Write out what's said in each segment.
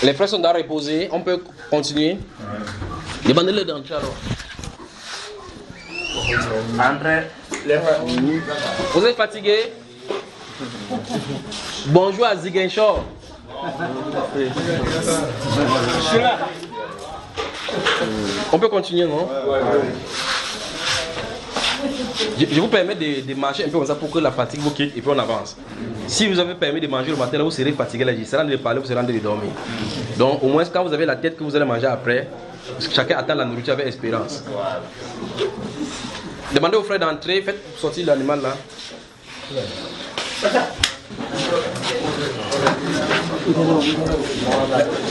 Les frères sont dans reposer, on peut continuer. Demandez-le d'entrer alors. Entrez, les frères. Vous êtes fatigué? Bonjour à Ziguinchor. On peut continuer, non? Je vous permets de marcher un peu comme ça pour que la fatigue vous quitte et puis on avance. Si vous avez permis de manger le matin, là vous serez fatigué, là, il sera de parler, vous serez en train de dormir. Donc au moins quand vous avez la tête que vous allez manger après, chacun attend la nourriture avec espérance. Demandez aux frères d'entrer, faites sortir l'animal là.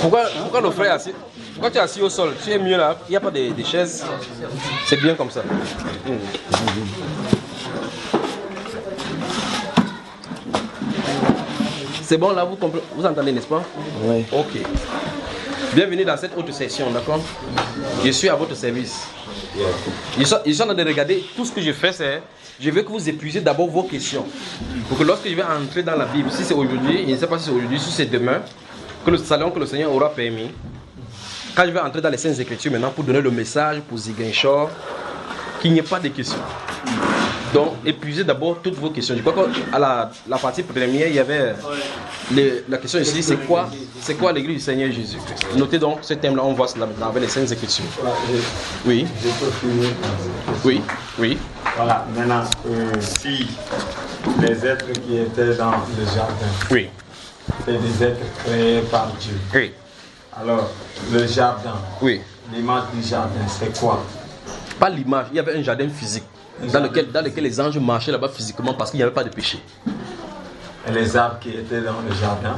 Pourquoi le frère est assis? Pourquoi tu es assis au sol? Tu es mieux là, il n'y a pas de chaises. C'est bien comme ça. C'est bon là, vous entendez, n'est-ce pas? Oui. Ok. Bienvenue dans cette autre session, d'accord? Je suis à votre service. Je suis en train de regarder, tout ce que je fais, c'est je veux que vous épuisiez d'abord vos questions. Pour que lorsque je vais entrer dans la Bible, si c'est aujourd'hui, je ne sais pas si c'est aujourd'hui, si c'est demain, que le salon que le Seigneur aura permis, quand je vais entrer dans les Saintes Écritures maintenant pour donner le message pour Ziguinchor, qu'il n'y ait pas de questions. Donc, épuisez d'abord toutes vos questions. Je crois qu'à la partie première, il y avait la question ici, c'est quoi l'église du Seigneur Jésus-Christ? Notez donc ce thème-là, on voit cela dans les Saintes Écritures. Oui. Je peux finir. Oui, oui. Voilà, maintenant, si les êtres qui étaient dans le jardin, Oui. c'est des êtres créés par Dieu. Oui. Alors, le jardin, Oui. l'image du jardin, c'est quoi? Pas l'image, il y avait un jardin physique dans lequel les anges marchaient là-bas physiquement parce qu'il n'y avait pas de péché. Et les arbres qui étaient dans le jardin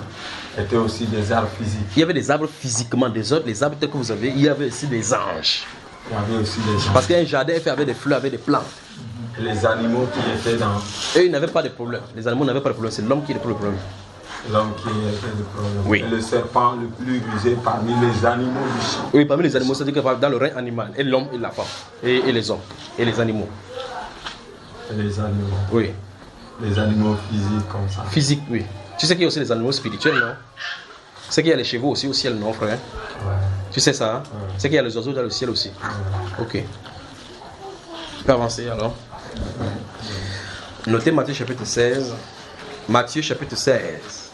étaient aussi des arbres physiques. Il y avait des arbres physiquement, les arbres tels que vous avez, il y avait aussi des anges. Il y avait aussi des gens. Parce qu'un jardin est fait avec des fleurs, avec des plantes. Et les animaux qui étaient dans... Eux, ils n'avaient pas de problème. Les animaux n'avaient pas de problème, c'est l'homme qui a le problème. L'homme qui était le problème. Oui. Et le serpent le plus rusé parmi les animaux du champ. Oui, parmi les animaux, c'est-à-dire que dans le règne animal, et l'homme et la femme, et les hommes, et les animaux. Et les animaux. Oui. Les animaux physiques comme ça. Physique, oui. Tu sais qu'il y a aussi les animaux spirituels, non? Tu sais qu'il y a les chevaux aussi au ciel, non, frère? Ouais. Tu sais ça, hein? Ouais. Tu sais qu'il y a les oiseaux dans le ciel aussi. Ouais. Ok. Tu peux avancer alors. Notez Matthieu chapitre 16. Matthieu chapitre 16.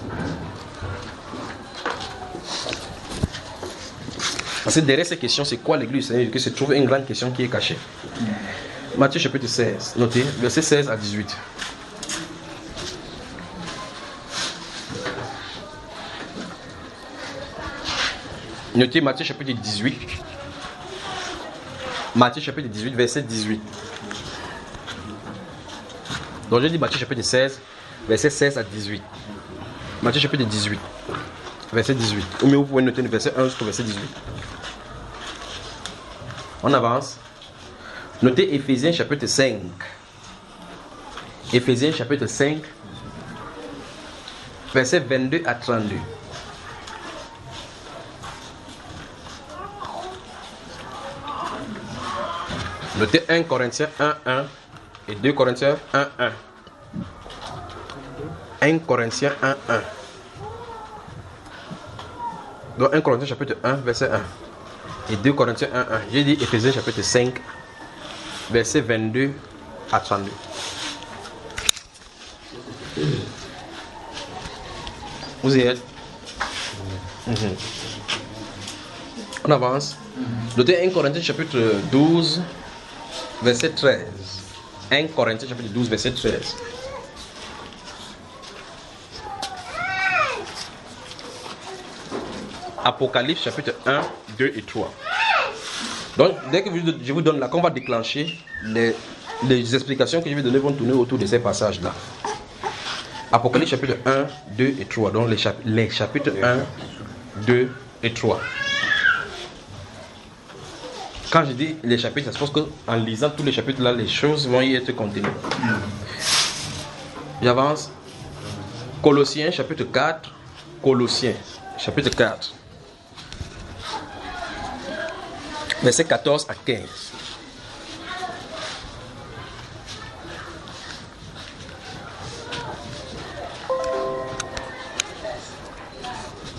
Parce que derrière ces questions, c'est quoi l'église du Seigneur? Que se trouve une grande question qui est cachée. Matthieu chapitre 16. Notez, versets 16 à 18. Notez Matthieu chapitre 18. Matthieu chapitre 18, verset 18. Donc j'ai dit Matthieu chapitre 16, verset 16 à 18. Matthieu chapitre 18, verset 18. Ou mieux vous pouvez noter le verset 1 jusqu'au verset 18. On avance. Notez Éphésiens chapitre 5. Éphésiens chapitre 5, verset 22 à 32. Notez 1 Corinthiens 1:1 et 2 Corinthiens 1:1. 1 Corinthiens 1:1. Donc 1 Corinthiens chapitre 1, verset 1. Et 2 Corinthiens 1:1. J'ai dit Éphésiens chapitre 5, verset 22 à 32. Vous y êtes? On avance. Notez 1 Corinthiens chapitre 12, verset 13. 1 Corinthiens chapitre 12, verset 13. Apocalypse chapitre 1, 2 et 3. Donc, dès que je vous donne là, qu'on va déclencher, les explications que je vais donner vont tourner autour de ces passages-là. Apocalypse chapitre 1, 2 et 3. Donc, les chapitres 1, 2 et 3. Quand je dis les chapitres, c'est parce qu'en lisant tous les chapitres là, les choses vont y être contenues. J'avance. Colossiens chapitre 4. Colossiens chapitre 4. Versets 14 à 15.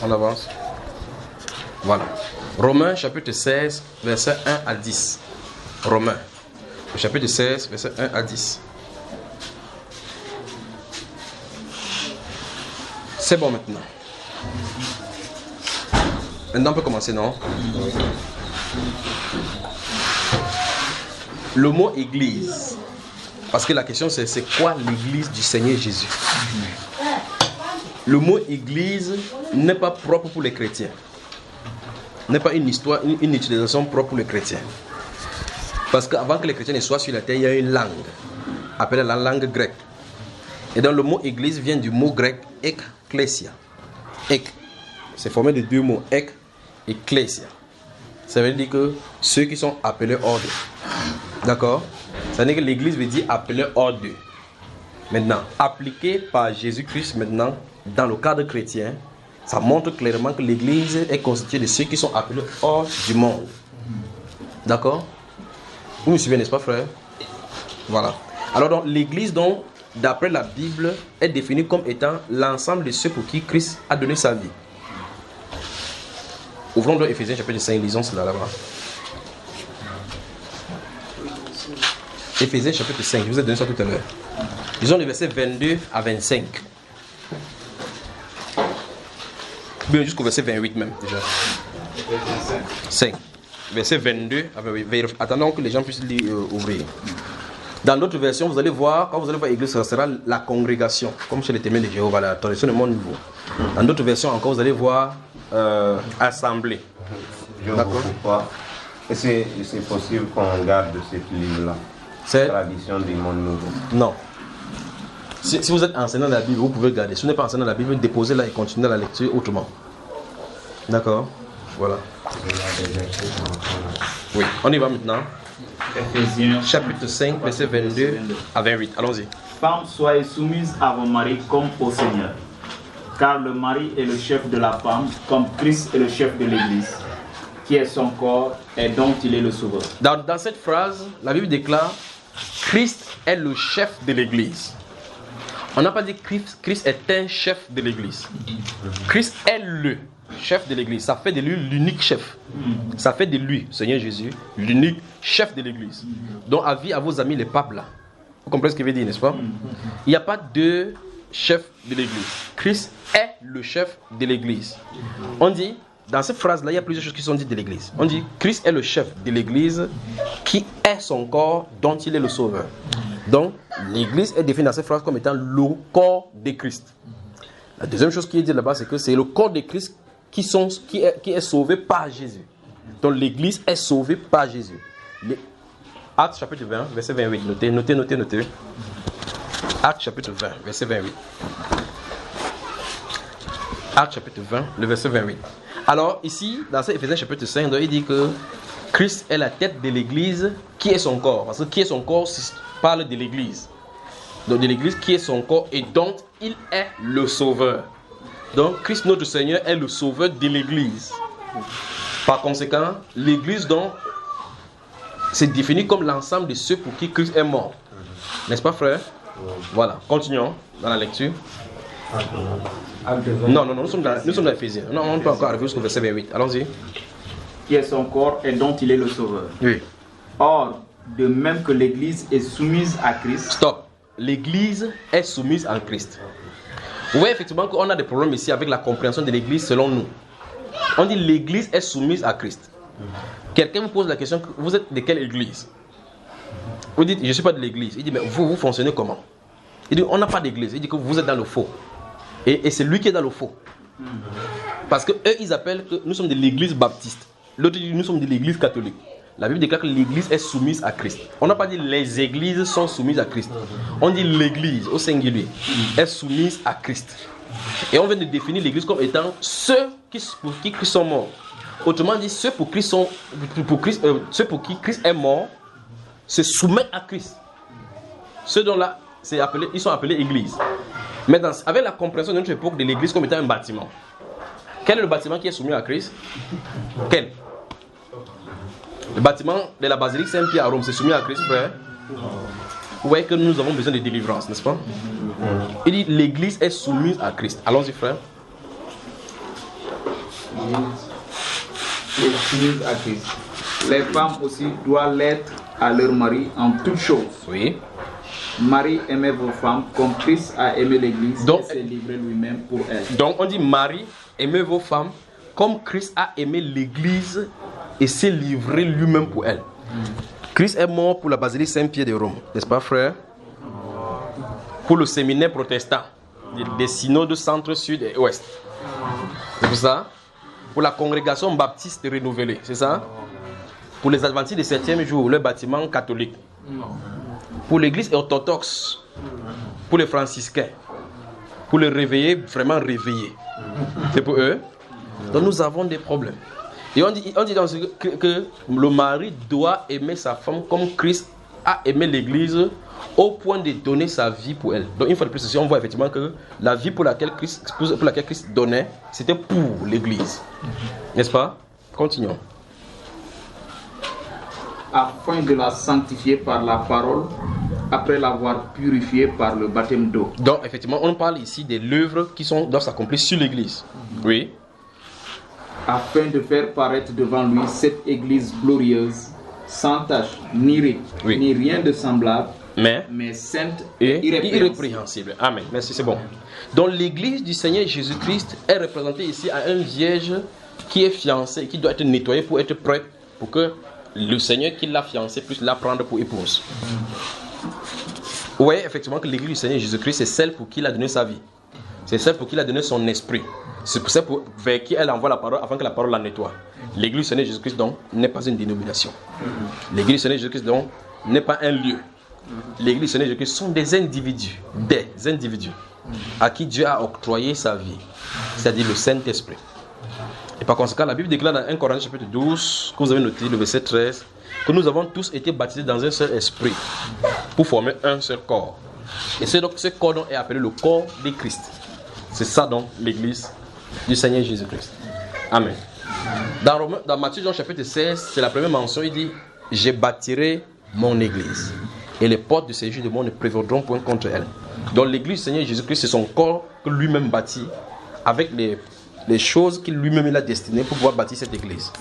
On avance. Voilà. Romains chapitre 16, verset 1 à 10. Romains, chapitre 16, verset 1 à 10. C'est bon maintenant. Maintenant on peut commencer, non? Le mot église. Parce que la question c'est quoi l'église du Seigneur Jésus? Le mot église n'est pas propre pour les chrétiens. N'est pas une histoire, une utilisation propre pour les chrétiens. Parce qu'avant que les chrétiens ne soient sur la terre, il y a une langue, appelée la langue grecque. Et donc le mot église vient du mot grec ekklesia. Ek, c'est formé de deux mots, ek et ecclesia. Ça veut dire que ceux qui sont appelés hors d'eux. D'accord? Ça veut dire que l'église veut dire appelé hors d'eux. Maintenant, appliqué par Jésus-Christ maintenant, dans le cadre chrétien, ça montre clairement que l'église est constituée de ceux qui sont appelés hors du monde. D'accord? Vous me suivez, n'est-ce pas, frère? Voilà. Alors, donc, l'église, donc, d'après la Bible, est définie comme étant l'ensemble de ceux pour qui Christ a donné sa vie. Ouvrons donc Éphésiens chapitre 5, lisons cela là-bas. Éphésiens chapitre 5, je vous ai donné ça tout à l'heure. Lisons les versets 22 à 25. Bien jusqu'au verset 28 même déjà. 5. Verset 22 à 28. Attendons que les gens puissent ouvrir. Dans d'autres versions, vous allez voir, quand vous allez voir l'église, ça sera la congrégation, comme chez les témoins de Jéhovah, la tradition de mon niveau. Dans d'autres versions encore, vous allez voir assemblée. D'accord. Est-ce que c'est possible qu'on garde ce livre-là? C'est tradition du monde nouveau. Non. Si vous êtes enseignant de la Bible, vous pouvez garder. Si vous n'êtes pas enseignant de la Bible, déposez-la et continuez la lecture autrement. D'accord? Voilà. Oui, on y va maintenant. Éphésiens Chapitre 5, verset 22 à 28. Allons-y. Femmes, soyez soumises à vos maris comme au Seigneur. Car le mari est le chef de la femme, comme Christ est le chef de l'Église, qui est son corps et dont il est le sauveur. Dans cette phrase, la Bible déclare Christ est le chef de l'Église. On n'a pas dit Christ est un chef de l'Église. Christ est le chef de l'Église. Ça fait de lui l'unique chef. Ça fait de lui, Seigneur Jésus, l'unique chef de l'Église. Donc, avis à vos amis les papes là. Vous comprenez ce qu'il veut dire, n'est-ce pas? Il n'y a pas deux chefs de l'Église. Christ est le chef de l'Église. On dit, dans cette phrase-là, il y a plusieurs choses qui sont dites de l'Église. On dit, Christ est le chef de l'Église qui est son corps dont il est le sauveur. Donc, l'Église est définie dans cette phrase comme étant le corps de Christ. La deuxième chose qui est dit là-bas, c'est que c'est le corps de Christ qui est sauvé par Jésus. Donc, l'Église est sauvée par Jésus. Actes chapitre 20, verset 28. Notez. Actes chapitre 20, verset 28. Actes chapitre 20, le verset 28. Alors, ici, dans cet Éphésiens chapitre 5, il dit que Christ est la tête de l'Église qui est son corps. Parce que qui est son corps parle de l'Église. Donc, de l'Église qui est son corps et dont il est le sauveur. Donc, Christ notre Seigneur est le sauveur de l'Église. Par conséquent, l'Église, donc, c'est défini comme l'ensemble de ceux pour qui Christ est mort. N'est-ce pas, frère? Voilà, continuons dans la lecture. Non, nous sommes dans Éphésiens. Non, on ne peut pas encore arriver jusqu'au verset 28. Allons-y. Qui est son corps et dont il est le sauveur. Oui. Or, de même que l'Église est soumise à Christ. Stop. L'Église est soumise à Christ. Vous voyez effectivement qu'on a des problèmes ici avec la compréhension de l'Église selon nous. On dit l'Église est soumise à Christ. Quelqu'un vous pose la question, vous êtes de quelle Église? Vous dites, je ne suis pas de l'Église. Il dit, mais vous fonctionnez comment? Il dit, on n'a pas d'Église. Il dit que vous êtes dans le faux. Et c'est lui qui est dans le faux. Parce que eux, ils appellent que nous sommes de l'Église baptiste. L'autre dit, nous sommes de l'Église catholique. La Bible déclare que l'Église est soumise à Christ. On n'a pas dit les églises sont soumises à Christ. On dit l'Église, au singulier, est soumise à Christ. Et on vient de définir l'Église comme étant ceux pour qui Christ sont morts. Autrement dit, ceux pour qui Christ est mort se soumettent à Christ. Ceux dont là, ils sont appelés Église. Maintenant, avec la compréhension de notre époque de l'Église comme étant un bâtiment. Quel est le bâtiment qui est soumis à Christ? Quel? Le bâtiment de la basilique Saint-Pierre à Rome, c'est soumis à Christ, frère. Vous voyez que nous avons besoin de délivrance, n'est-ce pas? Il dit l'Église est soumise à Christ. Allons-y, frère. et soumises à Christ. Les femmes aussi doivent l'être à leur mari en toutes choses. Oui. Marie, aimez vos femmes comme Christ a aimé l'Église Donc, et s'est livré lui-même pour elle. Donc on dit Marie, aimez vos femmes comme Christ a aimé l'Église et s'est livré lui-même pour elle. Christ est mort pour la basilique Saint-Pierre de Rome, n'est-ce pas frère? Pour le séminaire protestant des synodes centre, sud et ouest. C'est pour ça? Pour la congrégation baptiste renouvelée, c'est ça? Pour les adventistes du 7e jour, le bâtiment catholique. Pour l'église orthodoxe, pour les franciscains, pour les réveillés, vraiment réveillés. C'est pour eux. Donc nous avons des problèmes. Et on dit dans ce que le mari doit aimer sa femme comme Christ a aimé l'église au point de donner sa vie pour elle. Donc une fois de plus, on voit effectivement que la vie pour laquelle Christ donnait, c'était pour l'église. N'est-ce pas? Continuons. Afin de la sanctifier par la parole, après l'avoir purifiée par le baptême d'eau. Donc, effectivement, on parle ici des œuvres qui doivent s'accomplir sur l'Église. Oui. Afin de faire paraître devant lui cette Église glorieuse, sans tache, ni rite, Oui. ni rien de semblable, Mais sainte et et irrépréhensible. irrépréhensible. Amen. Merci, c'est bon. Donc, l'Église du Seigneur Jésus-Christ est représentée ici à un vierge qui est fiancé, qui doit être nettoyé pour être prêt, pour que le Seigneur qui l'a fiancé puisse la prendre pour épouse. Oui, effectivement, que l'Église du Seigneur Jésus-Christ, c'est celle pour qui il a donné sa vie. C'est celle pour qui il a donné son esprit. C'est pour celle vers qui elle envoie la parole afin que la parole la nettoie. L'Église du Seigneur Jésus-Christ, donc, n'est pas une dénomination. L'Église du Seigneur Jésus-Christ, donc, n'est pas un lieu. L'Église du Seigneur Jésus-Christ sont des individus à qui Dieu a octroyé sa vie, c'est-à-dire le Saint-Esprit. Et par conséquent, la Bible déclare dans 1 Corinthiens chapitre 12, que vous avez noté, le verset 13, que nous avons tous été baptisés dans un seul esprit pour former un seul corps. Et c'est donc ce corps donc est appelé le corps de Christ. C'est ça donc l'Église du Seigneur Jésus-Christ. Amen. Dans Matthieu chapitre 16, c'est la première mention, il dit « Je bâtirai mon Église et les portes de ces jours de monde ne prévaudront point contre elle. » Donc l'Église du Seigneur Jésus-Christ, c'est son corps que lui-même bâtit avec les choses qu'il lui-même a destinées pour pouvoir bâtir cette église.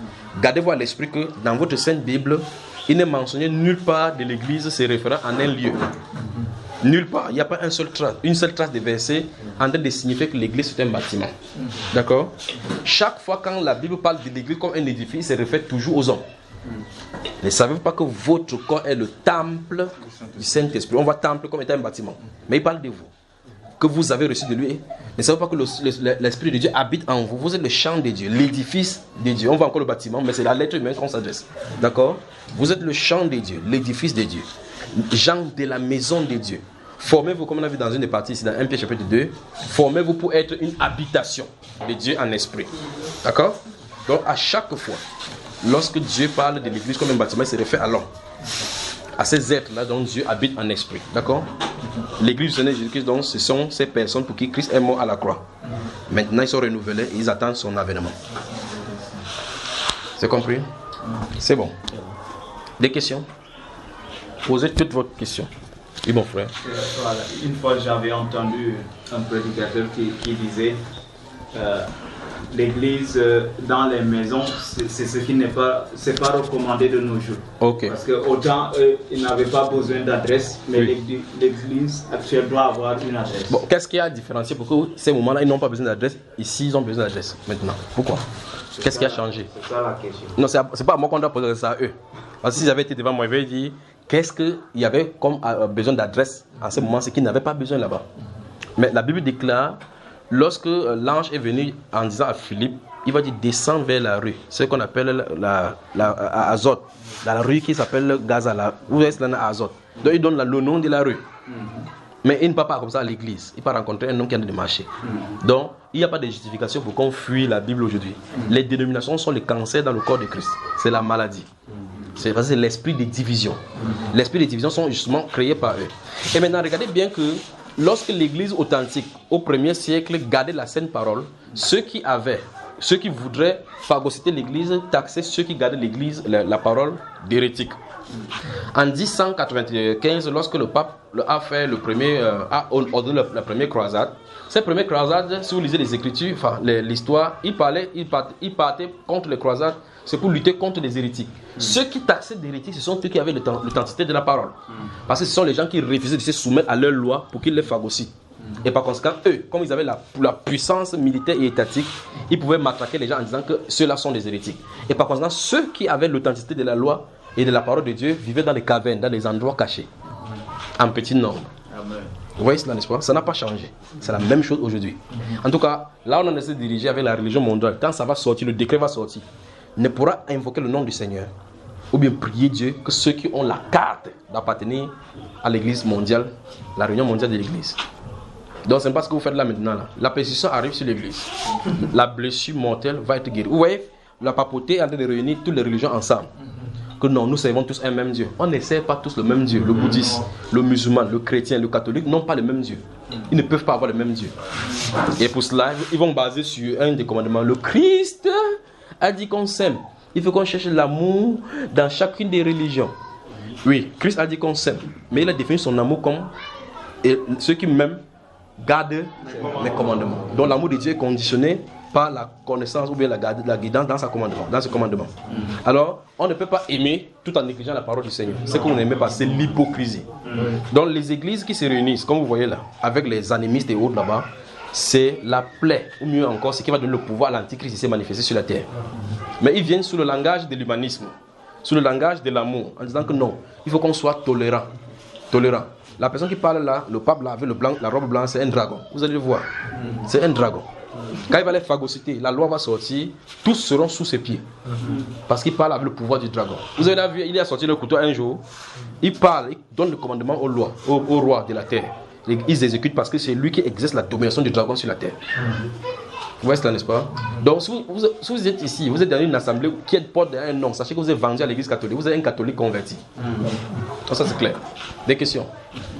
Gardez-vous à l'esprit que dans votre Sainte Bible, il n'est mentionné nulle part de l'église se référant en un lieu. Nulle part. Il n'y a pas une seule trace de verset en train de signifier que l'église est un bâtiment. D'accord? Chaque fois quand la Bible parle de l'église comme un édifice, il se réfère toujours aux hommes. Ne savez-vous pas que votre corps est le temple du Saint-Esprit? On voit temple comme étant un bâtiment. Mais il parle de vous. Que vous avez reçu de lui. Ne savez pas que l'Esprit de Dieu habite en vous. Vous êtes le champ de Dieu, l'édifice de Dieu. On voit encore le bâtiment, mais c'est à l'être humain qu'on s'adresse. D'accord? Vous êtes le champ de Dieu, l'édifice de Dieu. Gens de la maison de Dieu. Formez-vous, comme on a vu dans une des parties ici, dans 1 Pierre chapitre 2, formez-vous pour être une habitation de Dieu en esprit. D'accord? Donc à chaque fois, lorsque Dieu parle de l'église comme un bâtiment, il se réfère à l'homme. À ces êtres-là dont Dieu habite en esprit. D'accord? L'église du Seigneur Jésus-Christ, donc, ce sont ces personnes pour qui Christ est mort à la croix. Maintenant, ils sont renouvelés et ils attendent son avènement. C'est compris? C'est bon. Des questions? Posez toutes vos questions. Oui, mon frère. Voilà. Une fois, j'avais entendu un prédicateur qui disait l'église dans les maisons, c'est ce qui n'est pas recommandé de nos jours. Ok. Parce que autant ils n'avaient pas besoin d'adresse, mais Oui. l'église actuelle doit avoir une adresse. Bon, qu'est-ce qui a différencié? Pourquoi ces moments-là, ils n'ont pas besoin d'adresse? Ici, ils ont besoin d'adresse. Maintenant. Pourquoi? Qu'est-ce qui a changé? C'est ça la question. Non, c'est pas à moi qu'on doit poser ça à eux. Parce que s'ils avaient été devant moi, ils avaient dit qu'est-ce qu'il y avait comme besoin d'adresse en ce moment, c'est qu'ils n'avaient pas besoin là-bas. Mais la Bible déclare, lorsque l'ange est venu en disant à Philippe, il va dire descends vers la rue, ce qu'on appelle à Azote, la rue qui s'appelle Gaza, où est-ce qu'il y a Azote. Donc il donne le nom de la rue. Mais il ne part pas comme ça à l'église, il part rencontrer un homme qui a de marcher. Donc il n'y a pas de justification pour qu'on fuit la Bible aujourd'hui. Les dénominations sont les cancers dans le corps de Christ, c'est la maladie. C'est parce que c'est l'esprit de division. L'esprit de division sont justement créés par eux. Et maintenant, regardez bien que lorsque l'église authentique, au 1er siècle, gardait la sainte parole, ceux qui voudraient phagocyter l'église, taxaient ceux qui gardaient l'église, la parole d'hérétique. En 1095, lorsque le pape a fait a ordonné la première croisade, Ces premières croisades, si vous lisez les Écritures, enfin l'histoire, ils partaient contre les croisades, c'est pour lutter contre les hérétiques. Ceux qui taxaient d'hérétiques, ce sont ceux qui avaient l'authenticité de la parole. Parce que ce sont les gens qui refusaient de se soumettre à leur loi pour qu'ils les phagocytent. Et par conséquent, eux, comme ils avaient la puissance militaire et étatique, ils pouvaient matraquer les gens en disant que ceux-là sont des hérétiques. Et par conséquent, ceux qui avaient l'authenticité de la loi et de la parole de Dieu vivaient dans les cavernes, dans les endroits cachés, en petit nombre. Amen. Vous voyez cela, n'est-ce pas? Ça n'a pas changé. C'est la même chose aujourd'hui. En tout cas, là on essaie de diriger avec la religion mondiale. Quand ça va sortir, le décret va sortir, ne pourra invoquer le nom du Seigneur ou bien prier Dieu que ceux qui ont la carte d'appartenir à l'église mondiale, la réunion mondiale de l'église. Donc c'est pas ce que vous faites là maintenant. Là. La persécution arrive sur l'église. La blessure mortelle va être guérie. Vous voyez, la papauté est en train de réunir toutes les religions ensemble. Que non, nous servons tous un même Dieu. On ne sert pas tous le même Dieu. Le bouddhiste, le musulman, le chrétien, le catholique n'ont pas le même Dieu. Ils ne peuvent pas avoir le même Dieu. Et pour cela, ils vont baser sur un des commandements. Le Christ a dit qu'on s'aime. Il faut qu'on cherche l'amour dans chacune des religions. Oui, Christ a dit qu'on s'aime. Mais il a défini son amour comme ceux qui m'aiment gardent les commandements. Donc l'amour de Dieu est conditionné par la connaissance ou bien la guidance dans ce commandement. Alors, on ne peut pas aimer tout en négligeant la parole du Seigneur. Ce que vous n'aimez pas, c'est l'hypocrisie. Donc les églises qui se réunissent, comme vous voyez là, avec les animistes et autres là-bas, c'est la plaie, ou mieux encore, ce qui va donner le pouvoir à l'antichrist qui s'est manifesté sur la terre. Mais ils viennent sous le langage de l'humanisme, sous le langage de l'amour, en disant que non, il faut qu'on soit tolérant. Tolérant. La personne qui parle là, le pape là, avec la robe blanche, c'est un dragon. Vous allez le voir. C'est un dragon. Quand il va les phagocyter, la loi va sortir, tous seront sous ses pieds. Parce qu'il parle avec le pouvoir du dragon. Vous avez vu, il a sorti le couteau un jour, il parle, il donne le commandement au roi de la terre. Ils exécutent parce que c'est lui qui exerce la domination du dragon sur la terre. Vous voyez cela, n'est-ce pas? Donc, si vous êtes ici, vous êtes dans une assemblée qui porte un nom, sachez que vous êtes vendu à l'église catholique, vous êtes un catholique converti. Donc, ça c'est clair. Des questions?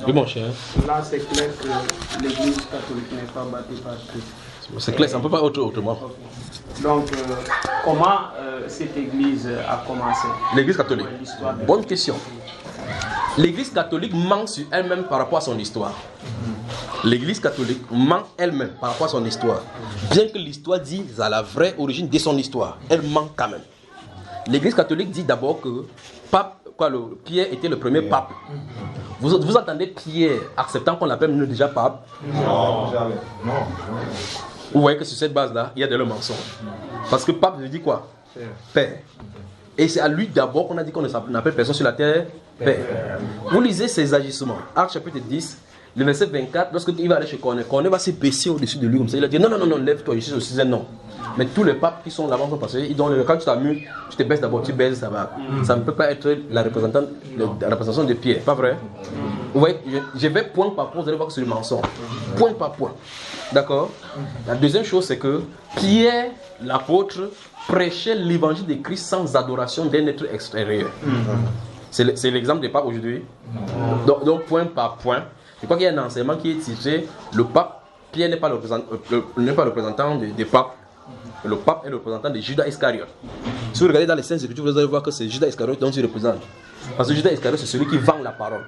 Oui, mon cher. Là, c'est clair que l'église catholique n'est pas bâtie par Christ. C'est clair, ça ne peut pas être autrement. Donc, comment cette église a commencé? L'église catholique. Bonne question. L'église catholique ment sur elle-même par rapport à son histoire. L'église catholique ment elle-même par rapport à son histoire. Bien que l'histoire dise à la vraie origine de son histoire, elle ment quand même. L'église catholique dit d'abord que Pierre était le premier pape. Vous entendez Pierre acceptant qu'on l'appelle déjà pape? Non, jamais. Non. Vous voyez que sur cette base-là, il y a de le mensonge. Parce que pape veut dire quoi? Père. Et c'est à lui d'abord qu'on a dit qu'on n'appelle personne sur la terre Père. Vous lisez ses agissements. Actes chapitre 10, le verset 24, lorsqu'il va aller chez Corneille, Corneille va se baisser au-dessus de lui comme ça. Il a dit non, lève-toi, je suis aussi un nom. Mais tous les papes qui sont là-bas sont passés, quand tu t'amuses, tu te baisses d'abord, tu baises, ça va. Ça ne peut pas être la représentation de Pierre, pas vrai? Vous voyez, je vais point par point, vous allez voir que c'est le mensonge. Point par point. D'accord? La deuxième chose, c'est que Pierre, l'apôtre, prêchait l'évangile de Christ sans adoration d'un être extérieur. C'est l'exemple des papes aujourd'hui. Donc, point par point, je crois qu'il y a un enseignement qui est titré le pape. Pierre n'est pas le représentant des papes. Le pape est le représentant de Judas Iscariote. Si vous regardez dans les Saintes Écritures, vous allez voir que c'est Judas Iscariote dont il représente. Parce que Judas Iscariote, c'est celui qui vend la parole.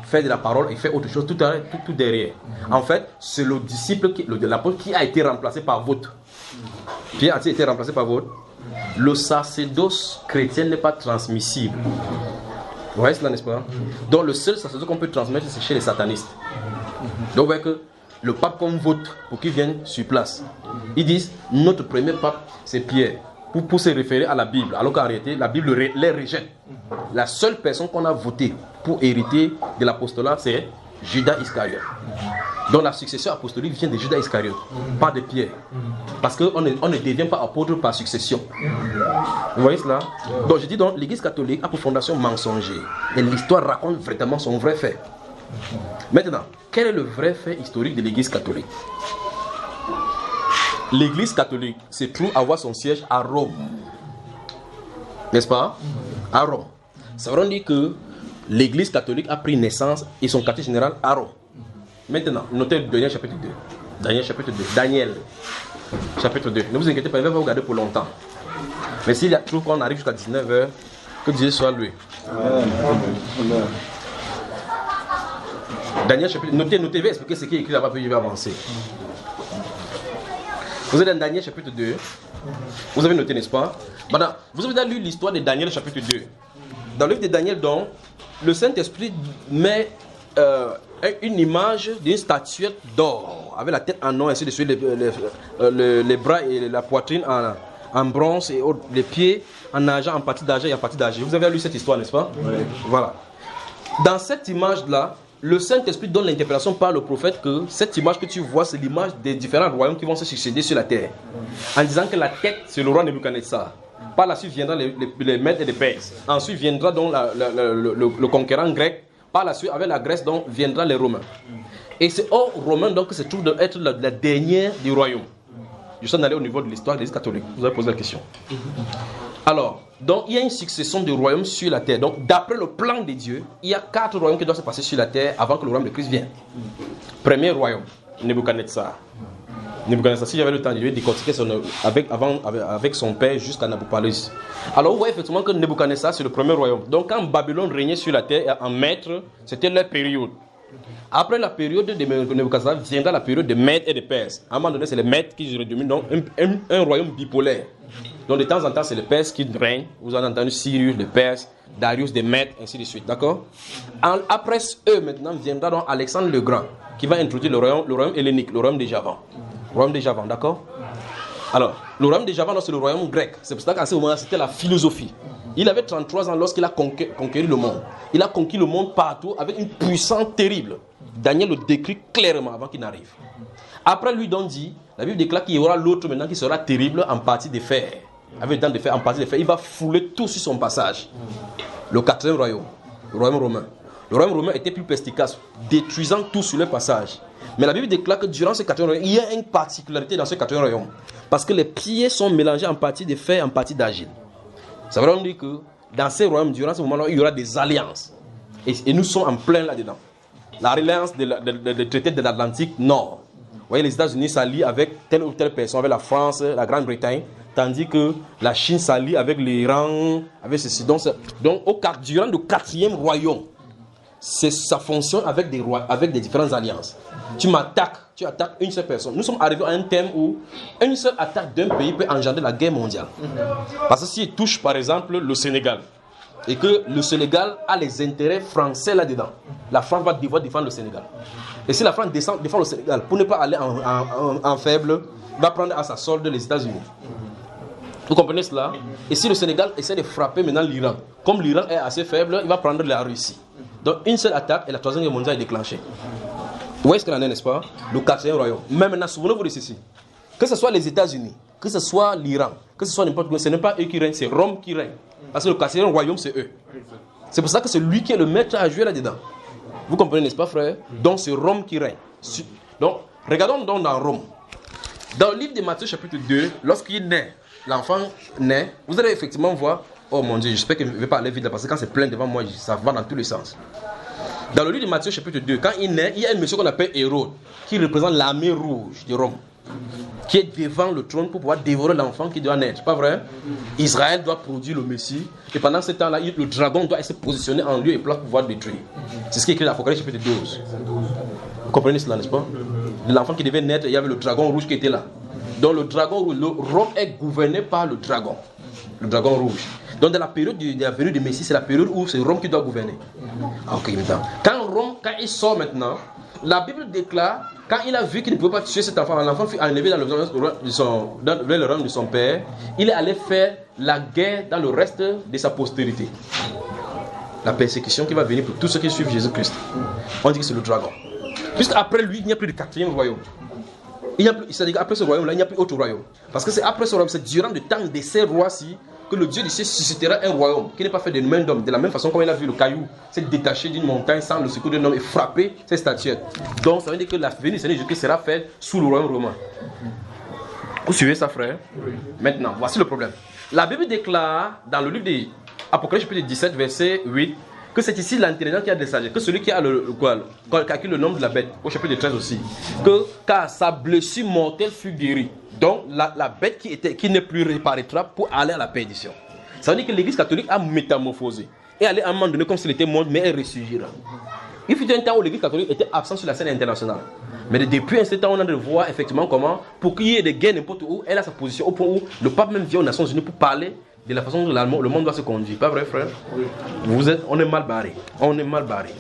Fait de la parole et fait autre chose tout derrière. En fait, c'est le disciple de l'apôtre qui a été remplacé par votre. Pierre a-t-il été remplacé par votre? Le sacerdoce chrétien n'est pas transmissible. Vous voyez cela, n'est-ce pas? Donc le seul sacerdoce qu'on peut transmettre, c'est chez les satanistes. Donc vous voyez que le pape qu'on vote pour qu'il vienne sur place, ils disent notre premier pape c'est Pierre, pour se référer à la Bible, alors qu'en réalité la Bible les rejette. La seule personne qu'on a votée pour hériter de l'apostolat, c'est Judas Iscariote. Donc la succession apostolique vient de Judas Iscariote, pas de Pierre. Parce qu'on ne devient pas apôtre par succession. Vous voyez cela? Donc je dis donc, l'église catholique a pour fondation mensonger. Et l'histoire raconte vraiment son vrai fait. Maintenant, quel est le vrai fait historique de l'église catholique? L'église catholique se trouve avoir son siège à Rome. N'est-ce pas? À Rome. Ça veut dire que l'église catholique a pris naissance et son quartier général à Rome. Maintenant, notez Daniel chapitre 2. Daniel chapitre 2. Daniel chapitre 2. Ne vous inquiétez pas, il va vous regarder pour longtemps. Mais s'il trouve qu'on arrive jusqu'à 19h, que Dieu soit loué. Daniel chapitre... Notez, je vais expliquer ce qui est écrit là-bas, puis je vais avancer. Vous êtes dans Daniel chapitre 2. Vous avez noté, n'est-ce pas? Maintenant, vous avez lu l'histoire de Daniel chapitre 2. Dans le livre de Daniel, donc, le Saint-Esprit met une image d'une statuette d'or, avec la tête en or, ainsi de suite, les bras et la poitrine en bronze, et les pieds en argent, en partie d'argent et en partie d'argent. Vous avez lu cette histoire, n'est-ce pas? Oui. Voilà. Dans cette image-là, le Saint-Esprit donne l'interprétation par le prophète que cette image que tu vois, c'est l'image des différents royaumes qui vont se succéder sur la terre. En disant que la tête, c'est le roi Nebuchadnezzar. Par la suite viendra les Mèdes et les Perses. Ensuite viendra donc le conquérant grec. Par la suite, avec la Grèce, donc, viendra les Romains. Et c'est aux Romains donc, que se trouve d'être la dernière du royaume. Je suis allé au niveau de l'histoire des catholiques. Vous avez posé la question. Alors, donc il y a une succession de royaumes sur la terre. Donc, d'après le plan de Dieu, il y a 4 royaumes qui doivent se passer sur la terre avant que le royaume de Christ vienne. Premier royaume, Nebuchadnezzar. Nebuchadnezzar, si j'avais le temps, je vais décortiquer avec son père jusqu'à Nabucodonosor. Alors, vous voyez effectivement que Nebuchadnezzar, c'est le premier royaume. Donc, quand Babylone régnait sur la terre en maître, c'était leur période. Après la période de Nebuchadnezzar, viendra la période des Mèdes et des Perses. À un moment donné, c'est les Mèdes qui dominent, donc un royaume bipolaire. Donc, de temps en temps, c'est les Perses qui règnent. Vous en entendez Cyrus, les Perses, Darius, des Mèdes, ainsi de suite. D'accord? Après eux, maintenant, viendra donc Alexandre le Grand, qui va introduire le royaume hellénique, le royaume des Javans. Royaume des Javans, d'accord? Alors, le royaume des Javans, c'est le royaume grec. C'est pour ça qu'à ce moment-là, c'était la philosophie. Il avait 33 ans lorsqu'il a conquéri le monde. Il a conquis le monde partout avec une puissance terrible. Daniel le décrit clairement avant qu'il n'arrive. Après lui, donc dit, la Bible déclare qu'il y aura l'autre maintenant qui sera terrible en partie de fer. Avec des dents de fer, en partie de fer. Il va fouler tout sur son passage. Le 4e royaume, le royaume romain. Le royaume romain était plus perspicace, détruisant tout sur le passage. Mais la Bible déclare que durant ce 4e royaume, il y a une particularité dans ce 4e royaume. Parce que les pieds sont mélangés en partie de fer, en partie d'argile. Ça veut dire que dans ces royaumes, durant ce moment-là, il y aura des alliances. Et nous sommes en plein là-dedans. L'alliance des traités de l'Atlantique Nord. Vous voyez, les États-Unis s'allient avec telle ou telle personne, avec la France, la Grande-Bretagne, tandis que la Chine s'allie avec l'Iran, avec ceci. Donc durant le 4e royaume, ça fonctionne avec des différentes alliances. Tu attaques une seule personne. Nous sommes arrivés à un thème où une seule attaque d'un pays peut engendrer la guerre mondiale. Parce que s'il touche par exemple le Sénégal, et que le Sénégal a les intérêts français là-dedans, la France va devoir défendre le Sénégal. Et si la France défend le Sénégal, pour ne pas aller en faible, va prendre à sa solde les États-Unis. Vous comprenez cela? Et si le Sénégal essaie de frapper maintenant l'Iran, comme l'Iran est assez faible, il va prendre la Russie. Donc une seule attaque et la 3e guerre mondiale est déclenchée. Vous voyez ce qu'il en est, n'est-ce pas? Le 4e royaume. Mais maintenant, souvenez-vous de ceci. Que ce soit les États-Unis, que ce soit l'Iran, que ce soit n'importe quoi, ce n'est pas eux qui règnent, c'est Rome qui règne. Parce que le 4e royaume, c'est eux. C'est pour ça que c'est lui qui est le maître à jouer là-dedans. Vous comprenez, n'est-ce pas, frère? Donc c'est Rome qui règne. Donc, regardons donc dans Rome. Dans le livre de Matthieu, chapitre 2, lorsqu'il naît, l'enfant naît, vous allez effectivement voir. Oh mon Dieu, j'espère que je ne vais pas aller vite là, parce que quand c'est plein devant moi, ça va dans tous les sens. Dans le livre de Matthieu chapitre 2, quand il naît, il y a un monsieur qu'on appelle Hérode, qui représente l'armée rouge de Rome, qui est devant le trône pour pouvoir dévorer l'enfant qui doit naître. Pas vrai? Israël doit produire le Messie, et pendant ce temps-là, le dragon doit se positionner en lieu et place pour pouvoir détruire. C'est ce qui est écrit dans l'Apocalypse chapitre 12. Vous comprenez cela, n'est-ce pas? L'enfant qui devait naître, il y avait le dragon rouge qui était là. Donc le dragon rouge, Rome est gouverné par le dragon rouge. Donc dans la période de la venue du Messie, c'est la période où c'est Rome qui doit gouverner. Ok, maintenant. Quand il sort maintenant, la Bible déclare, quand il a vu qu'il ne pouvait pas tuer cet enfant, l'enfant fut enlevé dans le royaume de son père, il est allé faire la guerre dans le reste de sa postérité. La persécution qui va venir pour tous ceux qui suivent Jésus-Christ. On dit que c'est le dragon. Puisqu'après lui, il n'y a plus de 4e royaume. C'est-à-dire qu'après ce royaume-là, il n'y a plus d'autre royaume. Parce que c'est après ce royaume, c'est durant le temps de ces rois-ci que le Dieu du ciel suscitera un royaume qui n'est pas fait de main d'homme. De la même façon comme il a vu le caillou s'est détaché d'une montagne sans le secours d'un homme et frapper ses statuettes. Donc ça veut dire que la venue du Seigneur Jésus-Christ sera faite sous le royaume romain. Vous suivez ça, frère? Oui. Maintenant, voici le problème. La Bible déclare dans le livre de Apocalypse chapitre 17, verset 8, que c'est ici l'intelligent qui a des sages, que celui qui a calcule le nombre de la bête, au chapitre 13 aussi, que car sa blessure mortelle fut guérie. Donc la bête qui n'est plus réparaîtra pour aller à la perdition. Ça veut dire que l'église catholique a métamorphosé. Et elle est à un moment donné comme s'il était mort, mais elle ressurgira. Il fut un temps où l'église catholique était absente sur la scène internationale. Mais depuis un certain temps, on a de voir effectivement comment, pour qu'il y ait des guerres n'importe où, elle a sa position au point où le pape même vient aux Nations Unies pour parler de la façon dont le monde doit se conduire. Pas vrai, frère? Oui. On est mal barré. On est mal barré.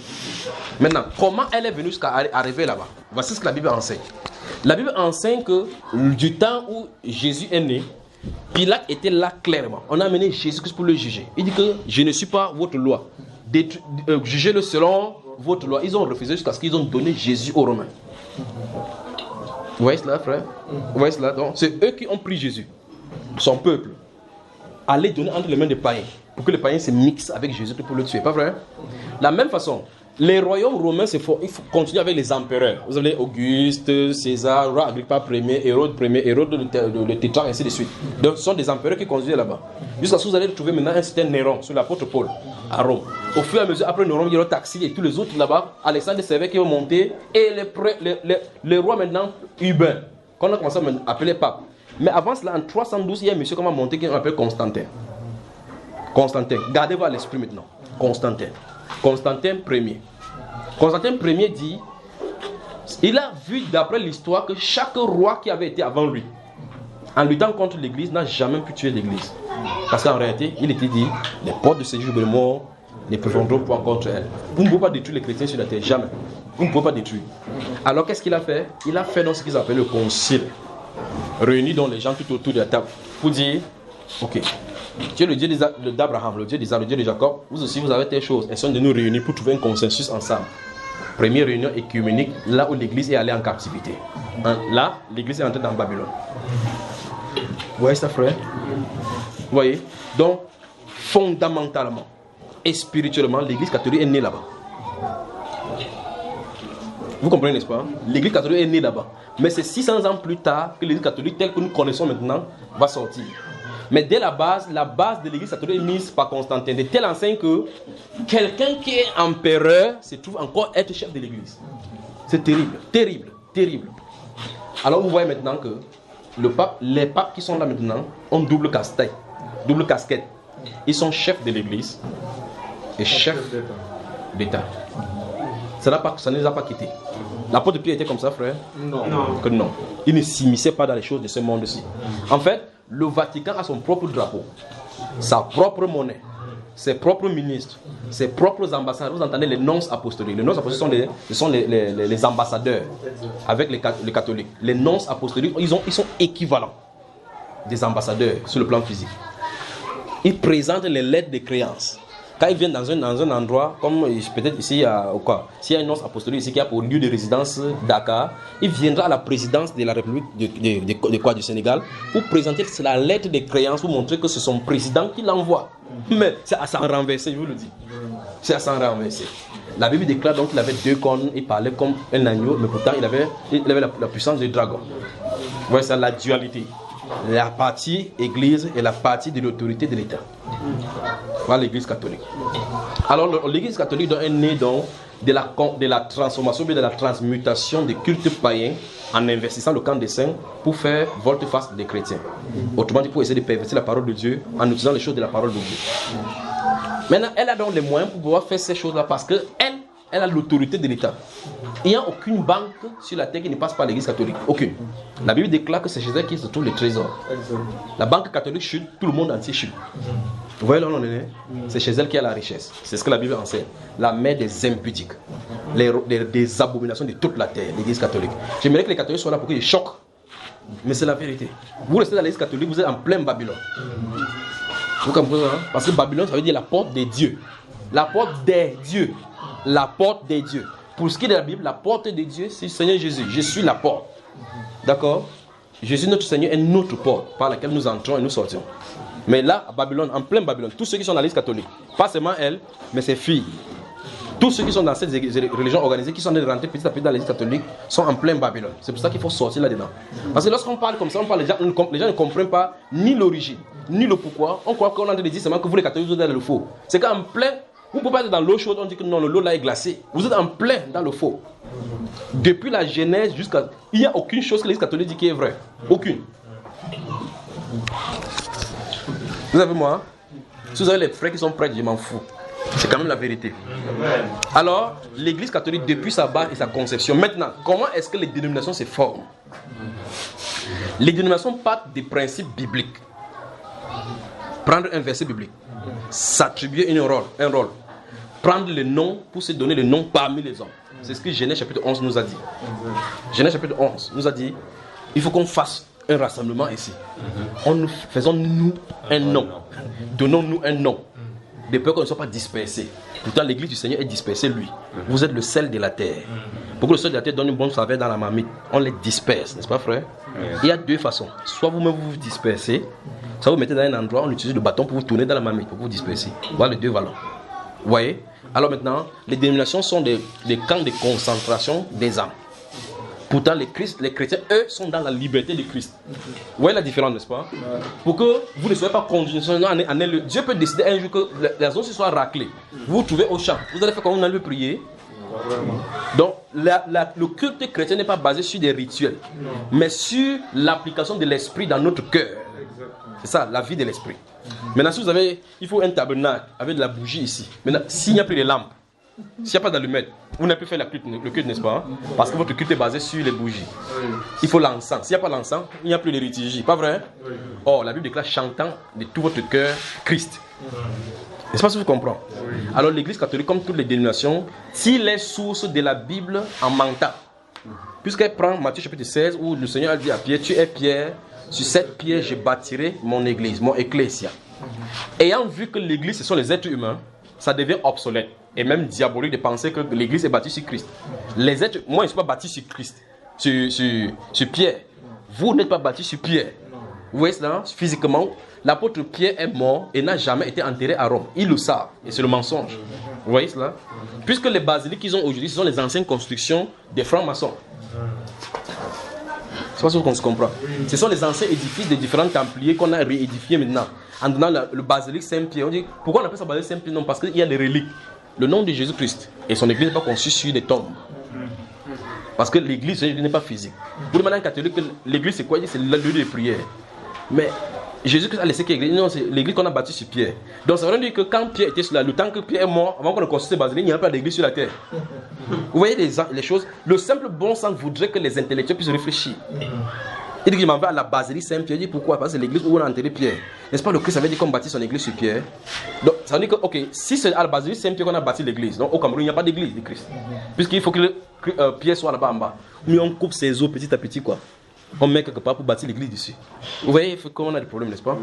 Maintenant, comment elle est venue jusqu'à arriver là-bas? Voici ce que la Bible enseigne. La Bible enseigne que du temps où Jésus est né, Pilate était là clairement. On a amené Jésus-Christ pour le juger. Il dit que je ne suis pas votre loi. Jugez-le selon votre loi. Ils ont refusé jusqu'à ce qu'ils ont donné Jésus aux Romains. Vous voyez cela, frère? Vous voyez cela? Donc, c'est eux qui ont pris Jésus, son peuple, à les donner entre les mains des païens, pour que les païens se mixent avec Jésus pour le tuer. Pas vrai? De la même façon, les royaumes romains, il faut continuer avec les empereurs. Vous avez Auguste, César, roi Agrippa Ier, Hérode le tétrarque, ainsi de suite. Donc, ce sont des empereurs qui conduisent là-bas. Jusqu'à ce que vous allez trouver maintenant un certain Néron sur l'apôtre Paul à Rome. Au fur et à mesure, après Néron, il y aura Taxi et tous les autres là-bas. Alexandre Sévère qui vont monter. Et les rois maintenant urbains, qu'on a commencé à appeler pape. Mais avant cela, en 312, il y a un monsieur qu'on va monter qui s'appelle Constantin. Constantin, gardez-vous à l'esprit maintenant. Constantin Ier. Constantin Ier dit, il a vu d'après l'histoire que chaque roi qui avait été avant lui, en luttant contre l'église, n'a jamais pu tuer l'église. Parce qu'en réalité, il était dit, les portes de séjour de mort ne prévaudront pas contre elle. Vous ne pouvez pas détruire les chrétiens sur la terre, jamais. Vous ne pouvez pas détruire. Alors qu'est-ce qu'il a fait? Il a fait dans ce qu'ils appellent le concile, réuni donc les gens tout autour de la table, pour dire, ok, tu es le Dieu d'Abraham, le Dieu d'Isaac, le Dieu de Jacob, vous aussi vous avez telle chose. Essayons de nous réunir pour trouver un consensus ensemble. Première réunion écuménique, là où l'église est allée en captivité. Là, l'église est entrée dans Babylone. Vous voyez ça, frère? Vous voyez? Donc, fondamentalement et spirituellement, l'église catholique est née là-bas. Vous comprenez, n'est-ce pas? L'église catholique est née là-bas. Mais c'est 600 ans plus tard que l'église catholique, telle que nous connaissons maintenant, va sortir. Mais dès la base de l'église catholique est mise par Constantin, de telle enseigne que quelqu'un qui est empereur se trouve encore être chef de l'église. C'est terrible, terrible, terrible. Alors vous voyez maintenant que les papes qui sont là maintenant ont double casquette. Ils sont chefs de l'église et chefs d'État. Ça ne les a pas quittés. L'apôtre Pierre était comme ça, frère? Non. Que non. Il ne s'immisçait pas dans les choses de ce monde-ci. En fait, le Vatican a son propre drapeau, sa propre monnaie, ses propres ministres, ses propres ambassadeurs. Vous entendez les nonces apostoliques. Les nonces apostoliques sont les ambassadeurs avec les catholiques. Les nonces apostoliques, ils sont équivalents des ambassadeurs sur le plan physique. Ils présentent les lettres de créance. Quand ils viennent dans un endroit, comme peut-être ici, s'il y a une nonce apostolique ici qui a pour lieu de résidence Dakar, il viendra à la présidence de la République du Sénégal pour présenter la lettre de créance, pour montrer que c'est son président qui l'envoie. Mais c'est à s'en renverser, je vous le dis. C'est à s'en renverser. La Bible déclare donc qu'il avait 2 cornes, il parlait comme un agneau, mais pourtant il avait la puissance du dragon. Vous voyez, c'est la dualité. La partie église et la partie de l'autorité de l'État. Voilà l'église catholique. Alors l'église catholique est née donc de la transformation, de la transmutation des cultes païens en investissant le camp des saints pour faire volte-face des chrétiens. Autrement dit, pour essayer de pervertir la parole de Dieu en utilisant les choses de la parole de Dieu. Maintenant, elle a donc les moyens pour pouvoir faire ces choses-là parce qu'elle a l'autorité de l'État. Il n'y a aucune banque sur la terre qui ne passe par l'église catholique. Aucune. La Bible déclare que c'est chez elle qui se trouve le trésor. La banque catholique chute, tout le monde entier chute. Vous voyez là où on est? C'est chez elle qu'il y a la richesse. C'est ce que la Bible enseigne. La mère des impudiques. Des abominations de toute la terre, l'église catholique. J'aimerais que les catholiques soient là pour qu'ils choquent. Mais c'est la vérité. Vous restez dans l'église catholique, vous êtes en plein Babylone. Vous comprenez, hein? Parce que Babylone, ça veut dire la porte des dieux. La porte des dieux. La porte des dieux. Pour ce qui est de la Bible, la porte des dieux, c'est le Seigneur Jésus. Je suis la porte. D'accord? Jésus, notre Seigneur, est notre porte par laquelle nous entrons et nous sortons. Mais là, à Babylone, en plein Babylone, tous ceux qui sont dans l'église catholique, pas seulement elle, mais ses filles, tous ceux qui sont dans cette religion organisée, qui sont rentrés petit à petit dans l'église catholique, sont en plein Babylone. C'est pour ça qu'il faut sortir là-dedans. Parce que lorsqu'on parle comme ça, les gens ne comprennent pas ni l'origine, ni le pourquoi. On croit qu'on a dit seulement que vous les catholiques, vous êtes dans le faux. C'est qu'en plein, vous ne pouvez pas être dans l'eau chaude, on dit que non, l'eau là est glacée. Vous êtes en plein dans le faux. Depuis la Genèse jusqu'à... Il n'y a aucune chose que l'église catholique dit qui est vraie. Aucune. Vous avez moi, si vous avez les frères qui sont prêtres, je m'en fous. C'est quand même la vérité. Alors, l'Église catholique, depuis sa base et sa conception, maintenant, comment est-ce que les dénominations se forment? Les dénominations partent des principes bibliques. Prendre un verset biblique, s'attribuer un rôle, prendre le nom pour se donner le nom parmi les hommes. C'est ce que Genèse chapitre 11 nous a dit. Genèse chapitre 11 nous a dit, il faut qu'on fasse un rassemblement ici. Faisons-nous un nom. Donnons-nous un nom. De peur qu'on ne soit pas dispersés. Pourtant, l'église du Seigneur est dispersée, lui. Vous êtes le sel de la terre. Pour que le sel de la terre donne une bonne saveur dans la marmite, on les disperse, n'est-ce pas, frère? Il y a deux façons. Soit vous-même vous dispersez, soit vous mettez dans un endroit, on utilise le bâton pour vous tourner dans la marmite, pour vous disperser. Voilà les deux valeurs. Vous voyez? Alors maintenant, les dénominations sont des camps de concentration des âmes. Pourtant, les chrétiens, eux, sont dans la liberté de Christ. Vous voyez la différence, n'est-ce pas? Pour que vous ne soyez pas conditionnés. Dieu peut décider un jour que la zone soit raclée. Vous vous trouvez au champ. Vous allez faire comment? Vous allez prier. Donc, le culte chrétien n'est pas basé sur des rituels, mais sur l'application de l'esprit dans notre cœur. C'est ça, la vie de l'esprit. Maintenant, si vous avez, il faut un tabernacle avec de la bougie ici. Maintenant, s'il n'y a plus de lampes, s'il n'y a pas d'allumettes, vous n'avez plus fait le culte, n'est-ce pas? Parce que votre culte est basé sur les bougies. Il faut l'encens. S'il n'y a pas l'encens, il n'y a plus de liturgie. Pas vrai? Or, la Bible déclare chantant de tout votre cœur Christ. N'est-ce pas si vous comprenez? Alors, l'Église catholique, comme toutes les dénominations, tire les sources de la Bible en mentant. Puisqu'elle prend Matthieu chapitre 16, où le Seigneur a dit à Pierre, tu es Pierre, sur cette pierre je bâtirai mon église, mon ecclésia. Ayant vu que l'église ce sont les êtres humains, ça devient obsolète et même diabolique de penser que l'église est bâtie sur Christ. Les êtres, moi je ne suis pas bâti sur Christ, sur Pierre. Vous n'êtes pas bâti sur Pierre. Vous voyez cela? Physiquement, l'apôtre Pierre est mort et n'a jamais été enterré à Rome. Ils le savent et c'est le mensonge. Vous voyez cela? Puisque les basiliques qu'ils ont aujourd'hui, ce sont les anciennes constructions des francs-maçons. C'est pas ce qu'on se comprend. Ce sont les anciens édifices des différents templiers qu'on a réédifiés maintenant. En donnant le basilique Saint-Pierre. On dit, pourquoi on appelle ça basilique Saint-Pierre? Non, parce qu'il y a les reliques. Le nom de Jésus-Christ. Et son église n'est pas conçue sur des tombes. Parce que l'église n'est pas physique. Pour les catholiques, l'église c'est quoi? C'est le lieu de prière. Mais Jésus-Christ a laissé que l'église, non, c'est l'église qu'on a bâtie sur Pierre. Donc ça veut dire que quand Pierre était sur la, le temps que Pierre est mort, avant qu'on ne construise le basilique, il n'y a pas d'église sur la terre. Vous voyez les choses? Le simple bon sens voudrait que les intellectuels puissent réfléchir. Il dit qu'il m'en va à la basilique Saint-Pierre. Il dit pourquoi? Parce que c'est l'église où on a enterré Pierre. N'est-ce pas? Le Christ avait dit qu'on bâtit son église sur Pierre. Donc ça veut dire que, ok, si c'est à la basilique Saint-Pierre qu'on a bâti l'église, donc au Cameroun il n'y a pas d'église de Christ. Puisqu'il faut que Pierre soit là-bas en bas. Mais on coupe ses os petit à petit, quoi. On met quelque part pour bâtir l'église dessus. Vous voyez comment on a des problèmes, n'est-ce pas?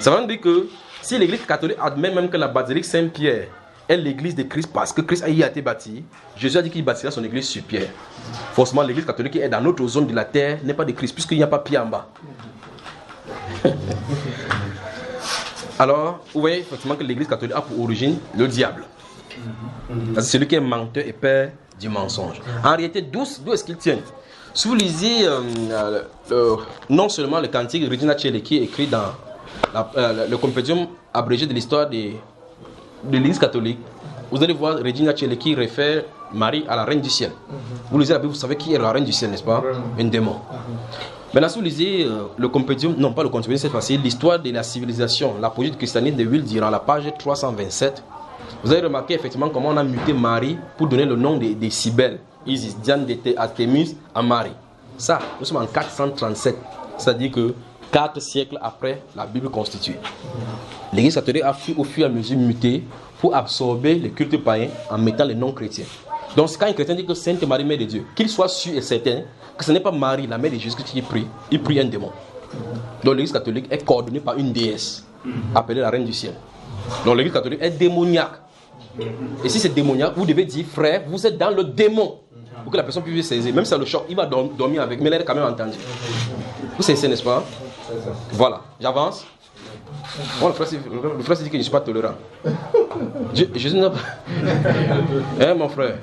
Ça veut dire que si l'église catholique admet même que la basilique Saint-Pierre est l'église de Christ parce que Christ y a été bâti, Jésus a dit qu'il bâtira son église sur Pierre. Forcément, l'église catholique qui est dans notre zone de la terre n'est pas de Christ puisqu'il n'y a pas Pierre en bas. Alors, vous voyez effectivement que l'église catholique a pour origine le diable. C'est celui qui est menteur et père du mensonge. En réalité, d'où est-ce qu'il tient? Si vous lisez non seulement le cantique Regina Coeli qui est écrit dans le compendium abrégé de l'histoire de l'église catholique, vous allez voir Regina Coeli qui réfère Marie à la reine du ciel. Vous lisez la Bible, vous savez qui est la reine du ciel, n'est-ce pas? Un démon. Maintenant, si vous lisez le compendium, non pas le compendium cette fois-ci, l'histoire de la civilisation, l'apogée du christianisme de Will Durand, la page 327, vous avez remarqué effectivement comment on a muté Marie pour donner le nom des Cybèles. Isis, Diane d'Artémis à Marie. Ça, nous sommes en 437, c'est-à-dire que 4 siècles après la Bible constituée. L'église catholique a fui au fur et à mesure muté pour absorber le culte païen en mettant les noms chrétiens. Donc quand un chrétien dit que Sainte Marie, Mère de Dieu, qu'il soit sûr et certain que ce n'est pas Marie, la mère de Jésus qui prie, il prie un démon. Donc l'église catholique est coordonnée par une déesse appelée la reine du ciel. Donc l'église catholique est démoniaque. Et si c'est démoniaque, vous devez dire, frère, vous êtes dans le démon. Pour que la personne puisse saisir. Même si ça le choque, il va dormir avec, mais elle est quand même entendue. Vous savez, n'est-ce pas? Voilà, j'avance. Bon, le frère dit que je ne suis pas tolérant. Jésus n'a pas. Hein, mon frère?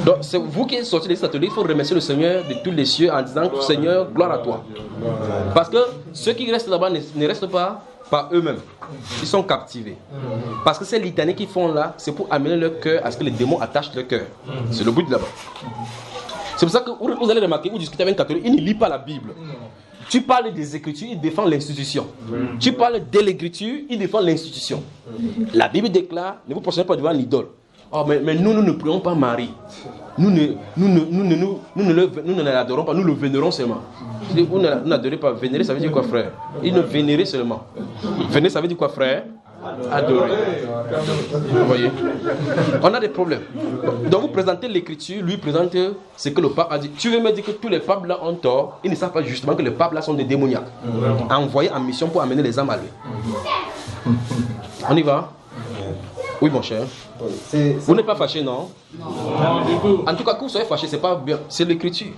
Donc, c'est vous qui êtes sorti de l'église catholique, il faut remercier le Seigneur de tous les cieux en disant Seigneur, gloire à toi. Parce que ceux qui restent là-bas ne restent pas par eux-mêmes. Ils sont captivés. Parce que ces litanies qu'ils font là, c'est pour amener leur cœur à ce que les démons attachent leur cœur. C'est le but de là-bas. C'est pour ça que vous allez remarquer, vous discutez avec un catholique, il ne lit pas la Bible. Tu parles des Écritures, il défend l'institution. Tu parles de l'Écriture, il défend l'institution. La Bible déclare, ne vous prosternez pas devant l'idole. Oh, mais nous ne prions pas Marie. Nous ne l'adorons pas, nous le vénérons seulement. Vous n'adorez pas. Vénérer, ça veut dire quoi, frère? Il ne vénérait seulement. Vénérer, ça veut dire quoi, frère? Adorer. Vous voyez? On a des problèmes. Donc vous présentez l'écriture, lui présente ce que le pape a dit. Tu veux me dire que tous les papes là ont tort? Ils ne savent pas justement que les papes là sont des démoniaques, envoyés en mission pour amener les âmes à lui. On y va? Oui, mon cher. Vous n'êtes pas fâché, non? En tout cas, que vous soyez fâché, c'est pas bien. C'est l'écriture.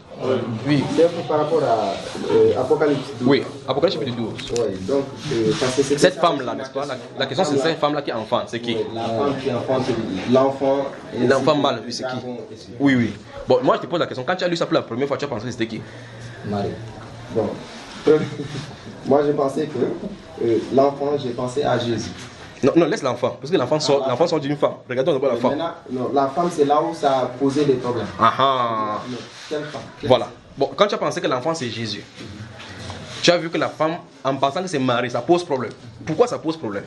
Oui. Par rapport à Apocalypse 12. Oui, Apocalypse chapitre 12. Oui, donc, cette femme-là, n'est-ce pas? La question, c'est cette femme-là qui enfante. C'est qui? La femme qui enfante, l'enfant. L'enfant mâle, c'est qui? Oui, oui. Bon, moi, je te pose la question. Quand tu as lu ça pour la première fois, tu as pensé que c'était qui? Marie. Bon. Moi, j'ai pensé que l'enfant, j'ai pensé à Jésus. Non, laisse l'enfant, parce que l'enfant sort d'une femme. Regardons d'abord la femme. Non, la femme, c'est là où ça a posé des problèmes. Ah. Quelle femme? Voilà. Bon, quand tu as pensé que l'enfant c'est Jésus, tu as vu que la femme, en pensant que c'est Marie, ça pose problème. Pourquoi ça pose problème?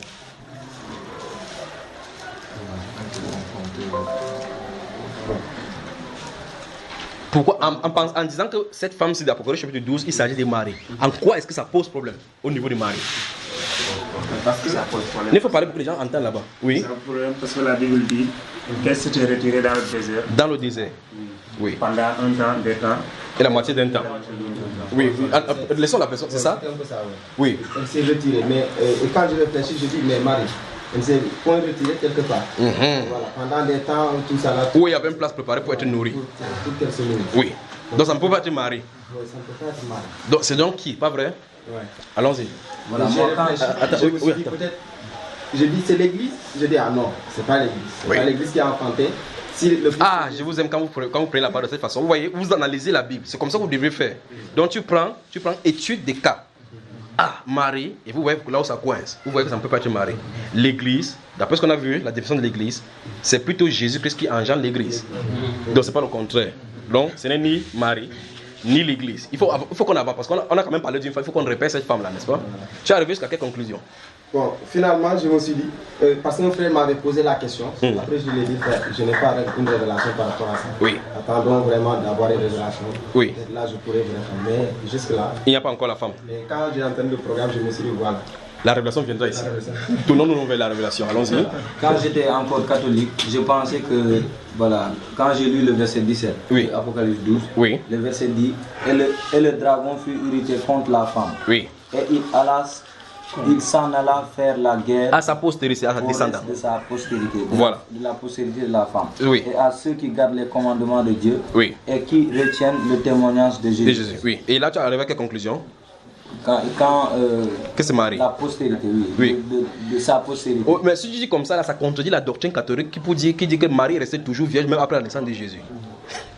Pourquoi en disant que cette femme c'est d'Apocalypse chapitre 12, il s'agit de Marie. En quoi est-ce que ça pose problème au niveau de Marie? Parce que ça pose problème. Il faut parler pour que les gens entendent là-bas. Oui. C'est un problème parce que la Bible dit qu'elle s'était retirée dans le désert. Dans le désert. Oui. Pendant un temps, deux temps. Et la moitié d'un temps. Oui. Laissons la personne, c'est ça? Oui. Elle s'est retirée. Mais quand je réfléchis, je dis, mais Marie, elle s'est point retirée quelque part. Voilà. Pendant des temps, tout ça là. Où il y avait une place préparée pour être nourrie. Pour qu'elle se nourrit. Oui. Donc ça ne peut pas être Marie. Oui, ça ne peut pas être Marie. Donc c'est donc qui? Pas vrai? Ouais. Allons-y. Voilà, je dis c'est l'église, je dis ah non, c'est pas l'église. C'est pas l'église qui a enfanté. Si je vous aime quand vous prenez la parole de cette façon. Vous voyez, vous analysez la Bible. C'est comme ça que vous devez faire. Donc tu prends étude des cas. Ah, Marie, et vous voyez là où ça coince. Vous voyez que ça ne peut pas être Marie. L'église, d'après ce qu'on a vu, la définition de l'église, c'est plutôt Jésus-Christ qui engendre l'église. Donc c'est pas le contraire. Donc ce n'est ni Marie, ni l'église. Il faut qu'on avance parce qu'on a quand même parlé d'une femme, il faut qu'on répète cette femme-là, n'est-ce pas? Tu es arrivé jusqu'à quelle conclusion? Bon, finalement, je me suis dit, parce que mon frère m'avait posé la question, après je lui ai dit, frère, je n'ai pas une révélation par rapport à ça. Oui. Attendons vraiment d'avoir une révélation. Oui. Là, je pourrais vous répondre, mais jusque-là. Il n'y a pas encore la femme. Mais quand j'ai entendu le programme, je me suis dit, voilà. La révélation viendra ici. Tournons-nous vers la révélation. Allons-y. Quand j'étais encore catholique, je pensais que, voilà, quand j'ai lu le verset 17, oui. Apocalypse 12, oui. le verset dit, et le dragon fut irrité contre la femme. Oui. Et il s'en alla faire la guerre à sa postérité, à sa descendance. De sa postérité, voilà. De la postérité de la femme. Oui. Et à ceux qui gardent les commandements de Dieu, oui. Et qui retiennent le témoignage de Jésus. Oui. Et là, tu arrives à quelle conclusion? Que c'est Marie. La postérité, oui. De sa postérité. Oh, mais si tu dis comme ça, là, ça contredit la doctrine catholique qui dit que Marie restait toujours vierge même après la naissance de Jésus.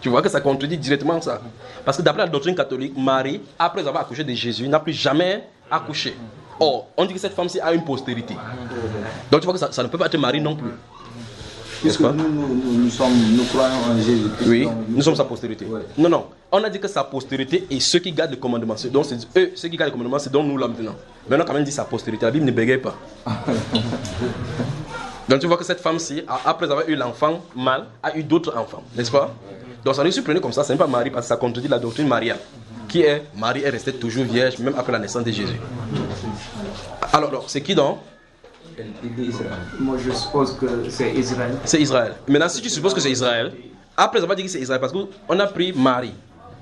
Tu vois que ça contredit directement ça. Parce que d'après la doctrine catholique, Marie, après avoir accouché de Jésus, n'a plus jamais accouché. Or, on dit que cette femme-ci a une postérité. Donc tu vois que ça ne peut pas être Marie non plus. Puisque nous croyons en Jésus. Oui, nous sommes sa postérité. Ouais. Non. On a dit que sa postérité et ceux qui gardent le commandement. Donc c'est eux, ceux qui gardent le commandement, c'est donc nous là maintenant. Maintenant, quand même dit sa postérité. La Bible ne bégaye pas. Donc tu vois que cette femme-ci, après avoir eu l'enfant mâle, a eu d'autres enfants, n'est-ce pas? Donc ça nous surprenait comme ça, ce n'est pas Marie parce que ça contredit la doctrine mariale. Qui est Marie est restée toujours vierge même après la naissance de Jésus. Alors c'est qui donc? Moi je suppose que c'est Israël. C'est Israël. Maintenant si tu supposes que c'est Israël, après avoir dit que c'est Israël parce qu'on a pris Marie.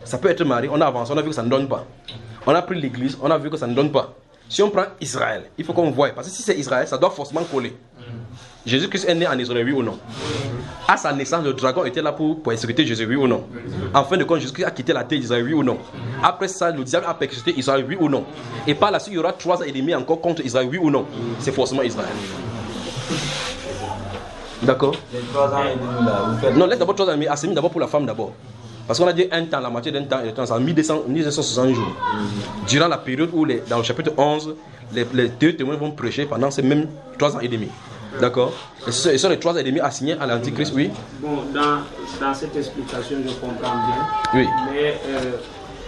Ça peut être Marie, on a avancé, on a vu que ça ne donne pas. On a pris l'église, on a vu que ça ne donne pas. Si on prend Israël, il faut qu'on voie. Parce que si c'est Israël, ça doit forcément coller. Jésus-Christ est né en Israël, oui ou non? À sa naissance, le dragon était là pour persécuter Jésus, oui ou non? En fin de compte, Jésus-Christ a quitté la terre d'Israël, oui ou non? Après ça, le diable a persécuté Israël, oui ou non? Et par la suite, il y aura 3 ans et demi encore contre Israël, oui ou non? C'est forcément Israël. D'accord? Les 3 ans et demi là, vous faites... Non, laisse d'abord 3 ans et demi, assémine d'abord pour la femme d'abord. Parce qu'on a dit un temps, la moitié d'un temps, et ça a 1260 jours. Durant la période où, dans le chapitre 11, les 2 témoins vont prêcher pendant ces mêmes 3 ans et demi. D'accord? Et ce sont les 3 ans et demi assignés à l'Antichrist, oui? Bon, dans cette explication, je comprends bien. Oui. Mais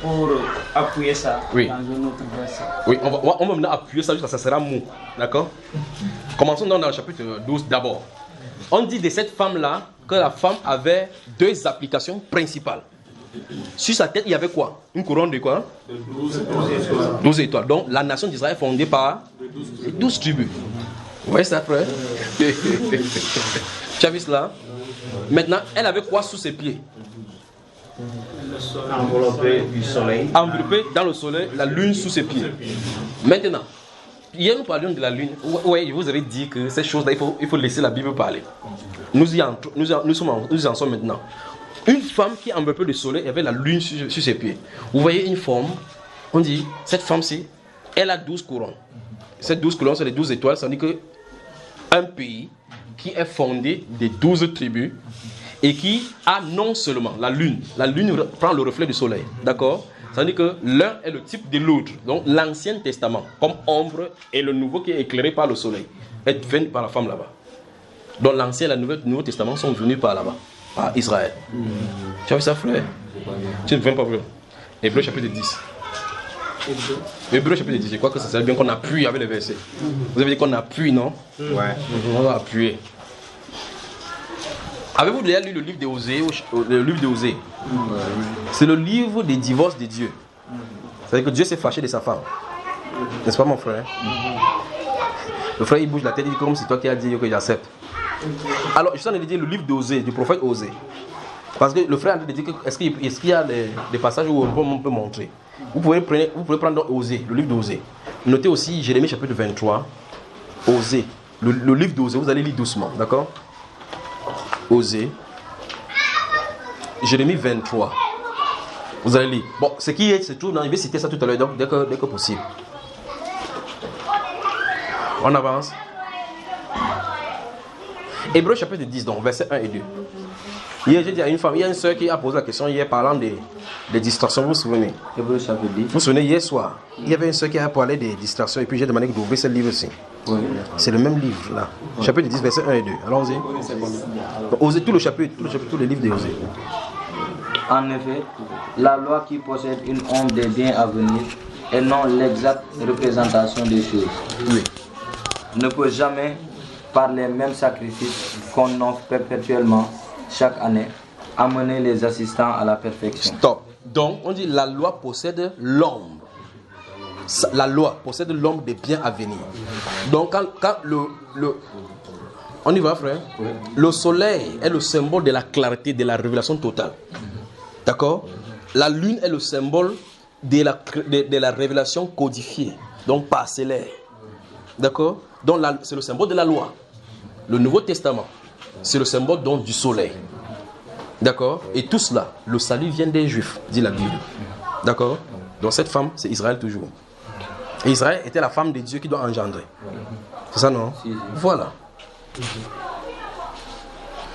pour appuyer ça Oui. dans un autre verset. Oui, on va maintenant appuyer ça jusqu'à ça sera mou. D'accord? Commençons donc dans le chapitre 12 d'abord. On dit de cette femme-là que la femme avait deux applications principales. Sur sa tête, il y avait quoi? Une couronne de quoi? 12 étoiles. Donc la nation d'Israël est fondée par les 12 tribus. Vous voyez ça, frère? Tu as vu cela? Maintenant, elle avait quoi sous ses pieds? Enveloppé du soleil. Enveloppé dans le soleil, la lune sous ses pieds. Maintenant, hier nous parlions de la lune. Oui, je vous avais dit que ces choses-là, il faut laisser la Bible parler. Nous y en sommes maintenant. Une femme qui enveloppait le soleil avait la lune sur ses pieds. Vous voyez une forme, on dit, cette femme-ci, elle a 12 couronnes. Ces 12 couronnes, c'est les 12 étoiles, ça veut dire qu'un pays qui est fondé des 12 tribus et qui a non seulement la lune prend le reflet du soleil, d'accord? Ça veut dire que l'un est le type de l'autre. Donc l'Ancien Testament, comme ombre, et le Nouveau qui est éclairé par le soleil, est venu par la femme là-bas. Donc l'Ancien et le Nouveau Testament sont venus par là-bas, par Israël. Tu as vu ça, frère? Tu ne viens pas voir. Hébreu chapitre 10. Hébreu chapitre 10, je crois que ça serait bien qu'on appuie avec les versets. Vous avez dit qu'on appuie, non? Ouais. On va appuyer. Avez-vous déjà lu le livre d'Osée? Le livre d'Osée. C'est le livre des divorces de Dieu. C'est-à-dire que Dieu s'est fâché de sa femme. N'est-ce pas, mon frère? Le frère, il bouge la tête, il dit comme c'est toi qui as dit que j'accepte. Alors, je suis en train de dire le livre d'Osée, du prophète Osée. Parce que le frère a dit que est-ce qu'il y a des passages où on peut montrer? Vous pouvez prendre Osée, le livre d'Osée. Notez aussi Jérémie chapitre 23. Osée. Le livre d'Osée, vous allez lire doucement, d'accord? Osée. Jérémie 23. Vous allez lire. Bon, ce qui est, c'est tout. Je vais citer ça tout à l'heure, donc dès que possible. On avance. Hébreu chapitre 10, donc, versets 1 et 2. Hier, j'ai dit à une femme, il y a une soeur qui a posé la question hier parlant des distractions, vous vous souvenez? Hébreu chapitre 10. Vous vous souvenez, hier soir, il y avait une soeur qui a parlé des distractions et puis j'ai demandé d'ouvrir ce livre-ci. Oui. C'est le même livre là. Chapitre 10, versets 1 et 2. Allons-y. Osez tout le chapitre, tous les livres d'Osée. En effet, la loi qui possède une ombre des biens à venir et non l'exacte représentation des choses, Oui. ne peut jamais, par les mêmes sacrifices qu'on offre perpétuellement chaque année, amener les assistants à la perfection. Stop. Donc, on dit la loi possède l'ombre. La loi possède l'ombre des biens à venir. Donc, quand on y va, frère? Oui. Le soleil est le symbole de la clarté, de la révélation totale. D'accord? La lune est le symbole de la révélation codifiée, donc parcellaire. D'accord? Donc, c'est le symbole de la loi. Le Nouveau Testament, c'est le symbole donc du soleil. D'accord? Et tout cela, le salut vient des Juifs, dit la Bible. D'accord? Donc cette femme, c'est Israël toujours. Et Israël était la femme de Dieu qui doit engendrer. C'est ça, non? Voilà.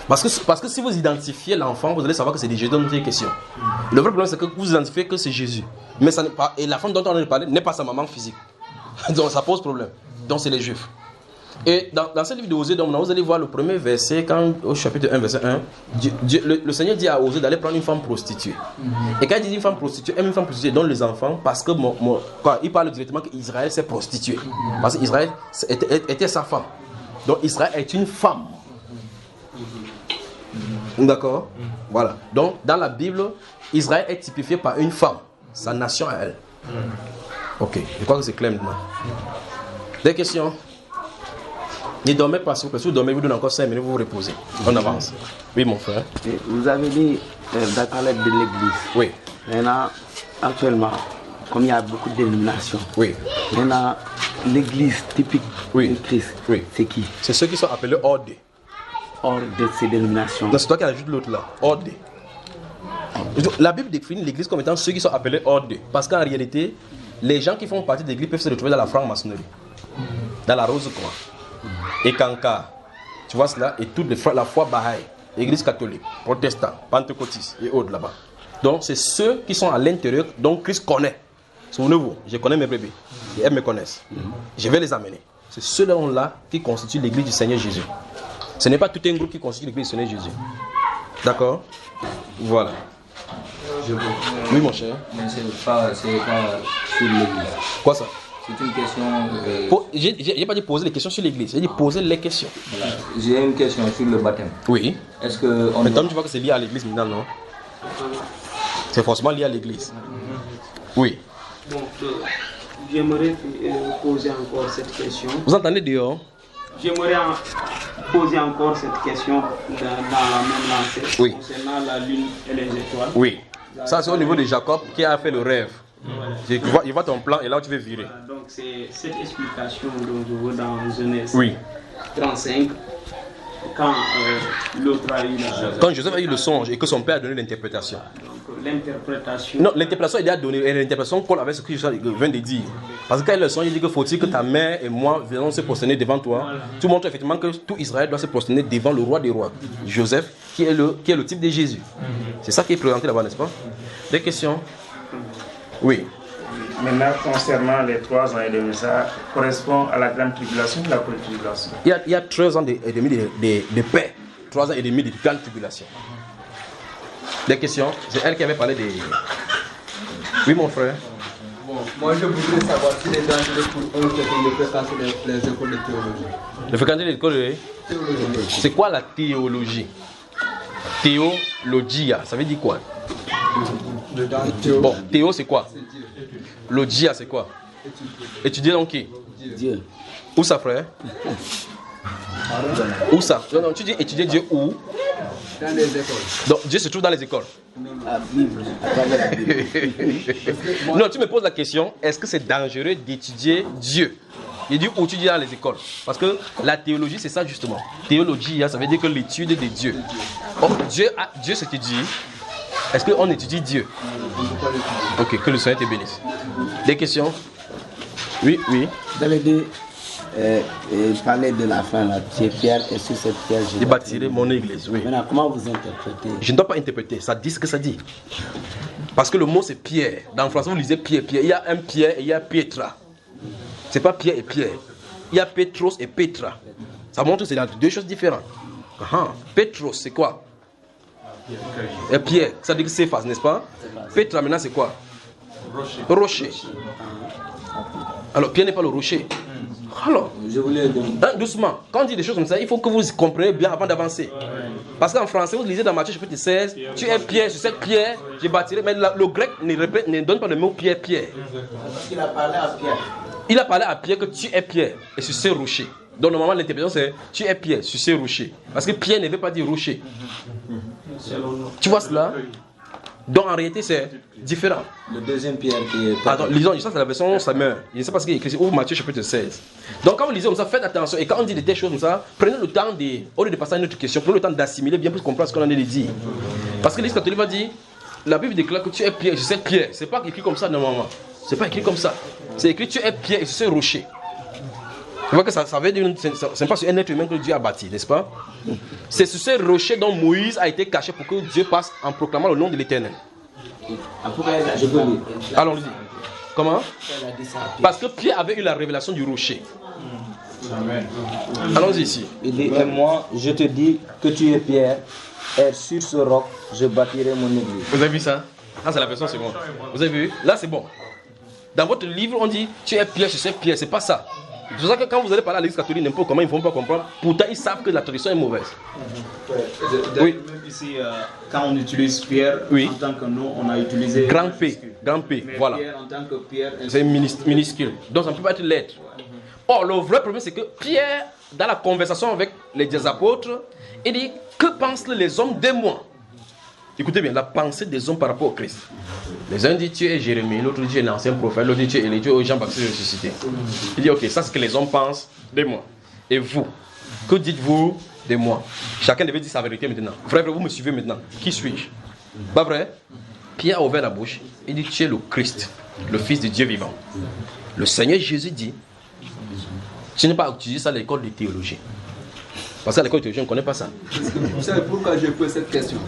Parce que si vous identifiez l'enfant, vous allez savoir que c'est de Jésus dont il est question. Le vrai problème, c'est que vous identifiez que c'est Jésus. Mais ça n'est pas, et la femme dont on a parlé n'est pas sa maman physique. Donc ça pose problème. Donc c'est les Juifs. Et dans ce livre d'Osée, vous allez voir le premier verset, au chapitre 1, verset 1, le Seigneur dit à Osée d'aller prendre une femme prostituée. Et quand il dit une femme prostituée donne les enfants, parce que il parle directement qu'Israël s'est prostitué. Parce qu'Israël était sa femme. Donc Israël est une femme. D'accord? Voilà. Donc dans la Bible, Israël est typifié par une femme, sa nation à elle. Ok, je crois que c'est clair maintenant. Des questions? Ne dormez pas, s'il vous plaît. Si vous dormez, vous donnez encore 5 minutes, vous vous reposez. On avance. Oui, mon frère. Vous avez dit parler de l'église. Oui. Maintenant, actuellement, comme il y a beaucoup de dénominations, Oui. maintenant, l'église typique Oui. de Christ, Oui. c'est qui? C'est ceux qui sont appelés ordres. Hors de ces dénominations. Non, c'est toi qui ajoutes l'autre là. Ordres. La Bible définit l'église comme étant ceux qui sont appelés ordres. Parce qu'en réalité, les gens qui font partie de l'église peuvent se retrouver dans la franc-maçonnerie, dans la rose-croix, et Kanka, tu vois cela, et toute la foi Baha'i, église catholique, protestant, pentecôtiste et autres là-bas. Donc c'est ceux qui sont à l'intérieur, dont Christ connaît. Souvenez-vous, je connais mes bébés, et elles me connaissent. Je vais les amener. C'est ceux-là qui constituent l'église du Seigneur Jésus. Ce n'est pas tout un groupe qui constitue l'église du Seigneur Jésus. D'accord? Voilà. Je veux. Oui, mon cher. Mais c'est pas sur l'église. Quoi ça? C'est une question. J'ai pas dit poser les questions sur l'église, j'ai dit poser les questions. Voilà. J'ai une question sur le baptême. Oui. Est-ce que. Maintenant, tu vois que c'est lié à l'église maintenant, non? C'est forcément lié à l'église. Oui. Bon, j'aimerais poser encore cette question. Vous entendez dehors? J'aimerais poser encore cette question dans la même lancée Oui. concernant la lune et les étoiles. Oui. Ça, c'est au niveau de Jacob qui a fait le rêve. Il voit ton plan et là, tu veux virer. Donc, c'est cette explication dont je vois dans Genèse Oui. 35, quand l'autre a eu la... Quand Joseph a eu le songe et que son père a donné l'interprétation. Donc, l'interprétation... Non, l'interprétation, il a donné, et l'interprétation colle avec ce que je viens de dire. Parce que quand il a le songe, il dit que faut-il que ta mère et moi venons se prosterner devant toi. Voilà. Tu montres effectivement que tout Israël doit se prosterner devant le roi des rois, Joseph, qui est le type de Jésus. C'est ça qui est présenté là-bas, n'est-ce pas? Des questions? Oui. Maintenant, concernant les 3 ans et demi, ça correspond à la grande tribulation ou la petite tribulation? Il y a 13 ans et demi de paix, 3 ans et demi de grande tribulation. Des questions? C'est elle qui avait parlé des... Oui, mon frère. Bon, moi je voudrais savoir si les dangereux pour un chrétien de fréquenter les écoles de théologie. De fréquenter l'école de théologie. C'est quoi la théologie? Théologia, ça veut dire quoi? Bon, théo c'est quoi? Logia c'est quoi? Étudier donc qui? Dieu. Où ça, frère? Où ça? Non, tu dis étudier Dieu où? Dans les écoles. Donc Dieu se trouve dans les écoles. La Bible, à travers la Bible. Non, tu me poses la question, est-ce que c'est dangereux d'étudier Dieu? Il dit où tu dis dans les écoles. Parce que la théologie, c'est ça justement. Théologie, ça veut dire que l'étude de Dieu. Oh, Dieu s'étudie. Est-ce qu'on étudie Dieu? Ok, que le Seigneur te bénisse. Des questions? Oui, oui. Vous avez dit, parler de la fin, là, Pierre, et sur cette pierre, je bâtirai mon église, oui. Maintenant, comment vous interprétez? Je ne dois pas interpréter, ça dit ce que ça dit. Parce que le mot c'est Pierre. Dans le français, vous lisez Pierre, Pierre. Il y a un Pierre et il y a Pietra. C'est pas Pierre et Pierre. Il y a Petros et Petra. Ça montre que c'est deux choses différentes. Petros, c'est quoi? Et Pierre, ça dit que c'est face, n'est-ce pas? Petra, maintenant, c'est quoi? Rocher. Alors, Pierre n'est pas le rocher. Alors, je voulais doucement, quand on dit des choses comme ça, il faut que vous compreniez bien avant d'avancer. Parce qu'en français, vous lisez dans Matthieu chapitre 16, tu es Pierre, sur cette pierre, j'ai bâtirai. Mais le grec ne donne pas le mot Pierre, Pierre. Parce qu'il a parlé à Pierre. Il a parlé à Pierre que tu es Pierre, et sur ces rochers. Donc, normalement, l'interprétation, c'est tu es Pierre, sur ces rochers. Parce que Pierre ne veut pas dire rocher. Tu vois cela? Donc en réalité c'est différent. Le deuxième Pierre qui est... Attends, lisons, ça c'est la version Samuel. Je ne sais pas ce qu'il y a écrit, ou Matthieu chapitre 16. Donc quand vous lisez comme ça, faites attention. Et quand on dit des choses comme ça, prenez le temps de, au lieu de passer à une autre question, prenez le temps d'assimiler bien pour comprendre ce qu'on a dit de dire. Parce que l'Église catholique va dire, la Bible déclare que tu es Pierre, je sais Pierre. C'est pas écrit comme ça normalement. C'est pas écrit comme ça. C'est écrit tu es Pierre et je sais rocher. Tu vois que ça veut dire, c'est pas sur un être humain que Dieu a bâti, n'est-ce pas? C'est sur ce rocher dont Moïse a été caché pour que Dieu passe en proclamant le nom de l'Éternel. Je peux lire. Allons-y. Comment? Parce que Pierre avait eu la révélation du rocher. Allons-y ici. Il dit, et moi, je te dis que tu es Pierre, et sur ce roc, je bâtirai mon église. Vous avez vu ça? Ah, c'est la version seconde. Vous avez vu? Là, c'est bon. Dans votre livre, on dit, tu es Pierre, je sais Pierre. C'est pas ça. C'est pour ça que quand vous allez parler à l'Église catholique, n'importe comment, ils ne vont pas comprendre. Pourtant, ils savent que la tradition est mauvaise. Oui. Même ici, quand on utilise Pierre, en tant que nom, on a utilisé... Grand P, mais voilà. Pierre, en tant que Pierre... C'est minuscule. Donc, ça ne peut pas être lettre. Or, le vrai problème, c'est que Pierre, dans la conversation avec les apôtres, il dit, que pensent les hommes de moi? Écoutez bien, la pensée des hommes par rapport au Christ. Les uns disent tu es Jérémie, l'autre dit tu es un ancien prophète, l'autre dit tu es Élie, tu es Jean-Baptiste ressuscité. Il dit ok, ça c'est ce que les hommes pensent de moi. Et vous, que dites-vous de moi? Chacun devait dire sa vérité maintenant. Frère, vous me suivez maintenant. Qui suis-je? Pas vrai? Pierre a ouvert la bouche, il dit tu es le Christ, le Fils de Dieu vivant. Le Seigneur Jésus dit, tu n'as pas utilisé ça à l'école de théologie. Parce qu'à l'école de théologie, on ne connaît pas ça. Vous savez pourquoi je pose cette question?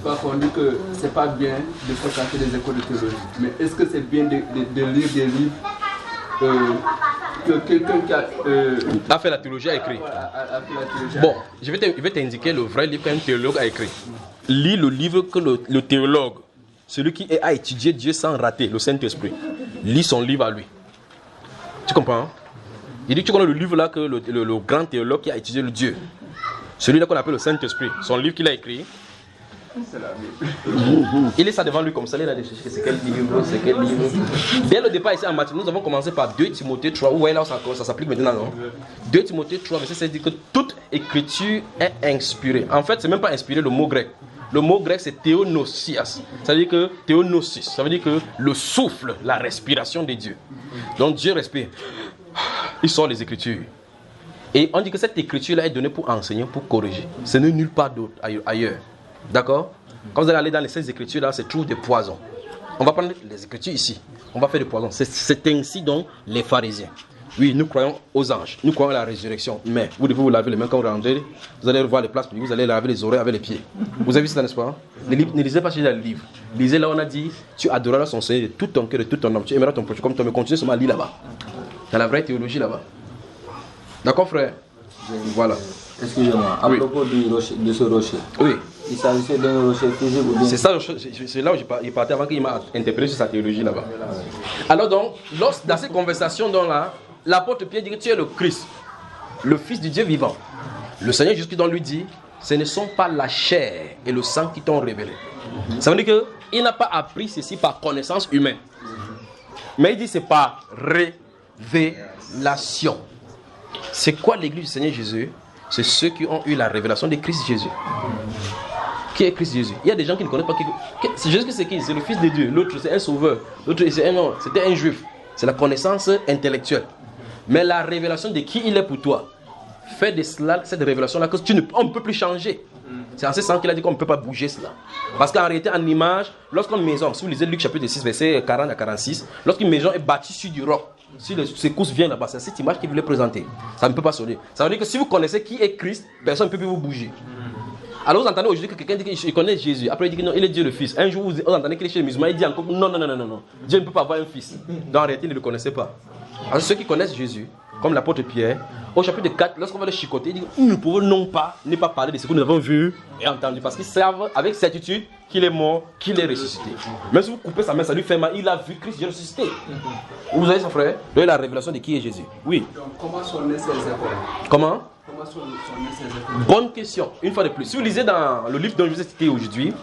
Parce qu'on dit que c'est pas bien de fréquenter les écoles de théologie. Mais est-ce que c'est bien de lire des livres que quelqu'un qui a fait la théologie a écrit? Bon, je vais t'indiquer le vrai livre qu'un théologue a écrit. Lis le livre que le théologue, celui qui a étudié Dieu sans rater, le Saint-Esprit. Lis son livre à lui. Tu comprends? Il dit, tu connais le livre là que le grand théologue qui a étudié le Dieu. Celui-là qu'on appelle le Saint-Esprit. Son livre qu'il a écrit. C'est la Bible. Il est ça devant lui comme ça. Il a dit, c'est quel livre? C'est quel livre? Dès le départ ici en Matthieu, nous avons commencé par 2 Timothée 3. Vous voyez là où ça s'applique maintenant, non? 2 Timothée 3, verset 16 dit que toute écriture est inspirée. En fait, c'est même pas inspiré le mot grec. Le mot grec c'est théonosias. Ça veut dire que théonosis, ça veut dire que le souffle, la respiration de Dieu. Donc Dieu respire. Il sort les écritures. Et on dit que cette écriture-là est donnée pour enseigner, pour corriger. Ce n'est nulle part d'autre ailleurs. D'accord? Quand vous allez aller dans les 16 écritures, là, c'est toujours des poisons. On va prendre les écritures ici. On va faire des poisons. C'est ainsi donc les pharisiens. Oui, nous croyons aux anges. Nous croyons à la résurrection. Mais vous devez vous laver les mains quand vous rentrez. Vous allez revoir les places, puis vous allez laver les oreilles avec les pieds. Vous avez vu ça, n'est-ce pas? Ne lisez pas chez le livre. Lisez là, on a dit, tu adoreras son Seigneur de tout ton cœur, de tout ton âme. Tu aimeras ton prochain comme toi. Mais continue seulement à lire là-bas. Il y a la vraie théologie là-bas. D'accord, frère? Voilà. Excusez-moi, à propos de ce rocher. Oui. Il s'agissait d'un rocher physique ou bien... C'est ça, c'est là où il partait avant qu'il m'a interpellé sur sa théologie là-bas. Alors donc, dans cette conversation là, l'apôtre Pierre dit que tu es le Christ, le Fils du Dieu vivant. Le Seigneur Jésus-Christ lui dit, ce ne sont pas la chair et le sang qui t'ont révélé. Ça veut dire qu'il n'a pas appris ceci par connaissance humaine. Mais il dit c'est par révélation. C'est quoi l'église du Seigneur Jésus? C'est ceux qui ont eu la révélation de Christ Jésus. Qui est Christ Jésus? Il y a des gens qui ne connaissent pas Jésus, c'est qui? C'est le Fils de Dieu. L'autre, c'est un sauveur. L'autre, c'était un juif. C'est la connaissance intellectuelle. Mais la révélation de qui il est pour toi fait de cela, cette révélation-là, que on ne peut plus changer. C'est en ce sens qu'il a dit qu'on ne peut pas bouger cela. Parce qu'en réalité, en image, lorsqu'une maison, si vous lisez Luc chapitre 6, verset 40 à 46, lorsqu'une maison est bâtie sur du roc, si les secousses viennent là-bas, c'est cette image qu'il voulait présenter. Ça ne peut pas sonner. Ça veut dire que si vous connaissez qui est Christ, personne ne peut plus vous bouger. Alors vous entendez aujourd'hui que quelqu'un dit qu'il connaît Jésus. Après il dit que non, il est Dieu le Fils. Un jour vous entendez qu'il est chez les musulmans, il dit encore non. Dieu ne peut pas avoir un fils. Dans la réalité, il ne le connaissait pas. Alors ceux qui connaissent Jésus, comme l'apôtre Pierre, au chapitre 4, lorsqu'on va le chicoter, il dit nous ne pouvons ne pas parler de ce que nous avons vu et entendu. Parce qu'ils savent avec certitude qu'il est mort, qu'il est ressuscité. Même si vous coupez sa main, ça lui fait mal, il a vu Christ ressuscité. Vous avez son frère, de la révélation de qui est Jésus. Oui. Donc comment sont nés ces écoles? Comment? Bonne question. Une fois de plus, si vous lisez dans le livre dont je vous ai cité aujourd'hui,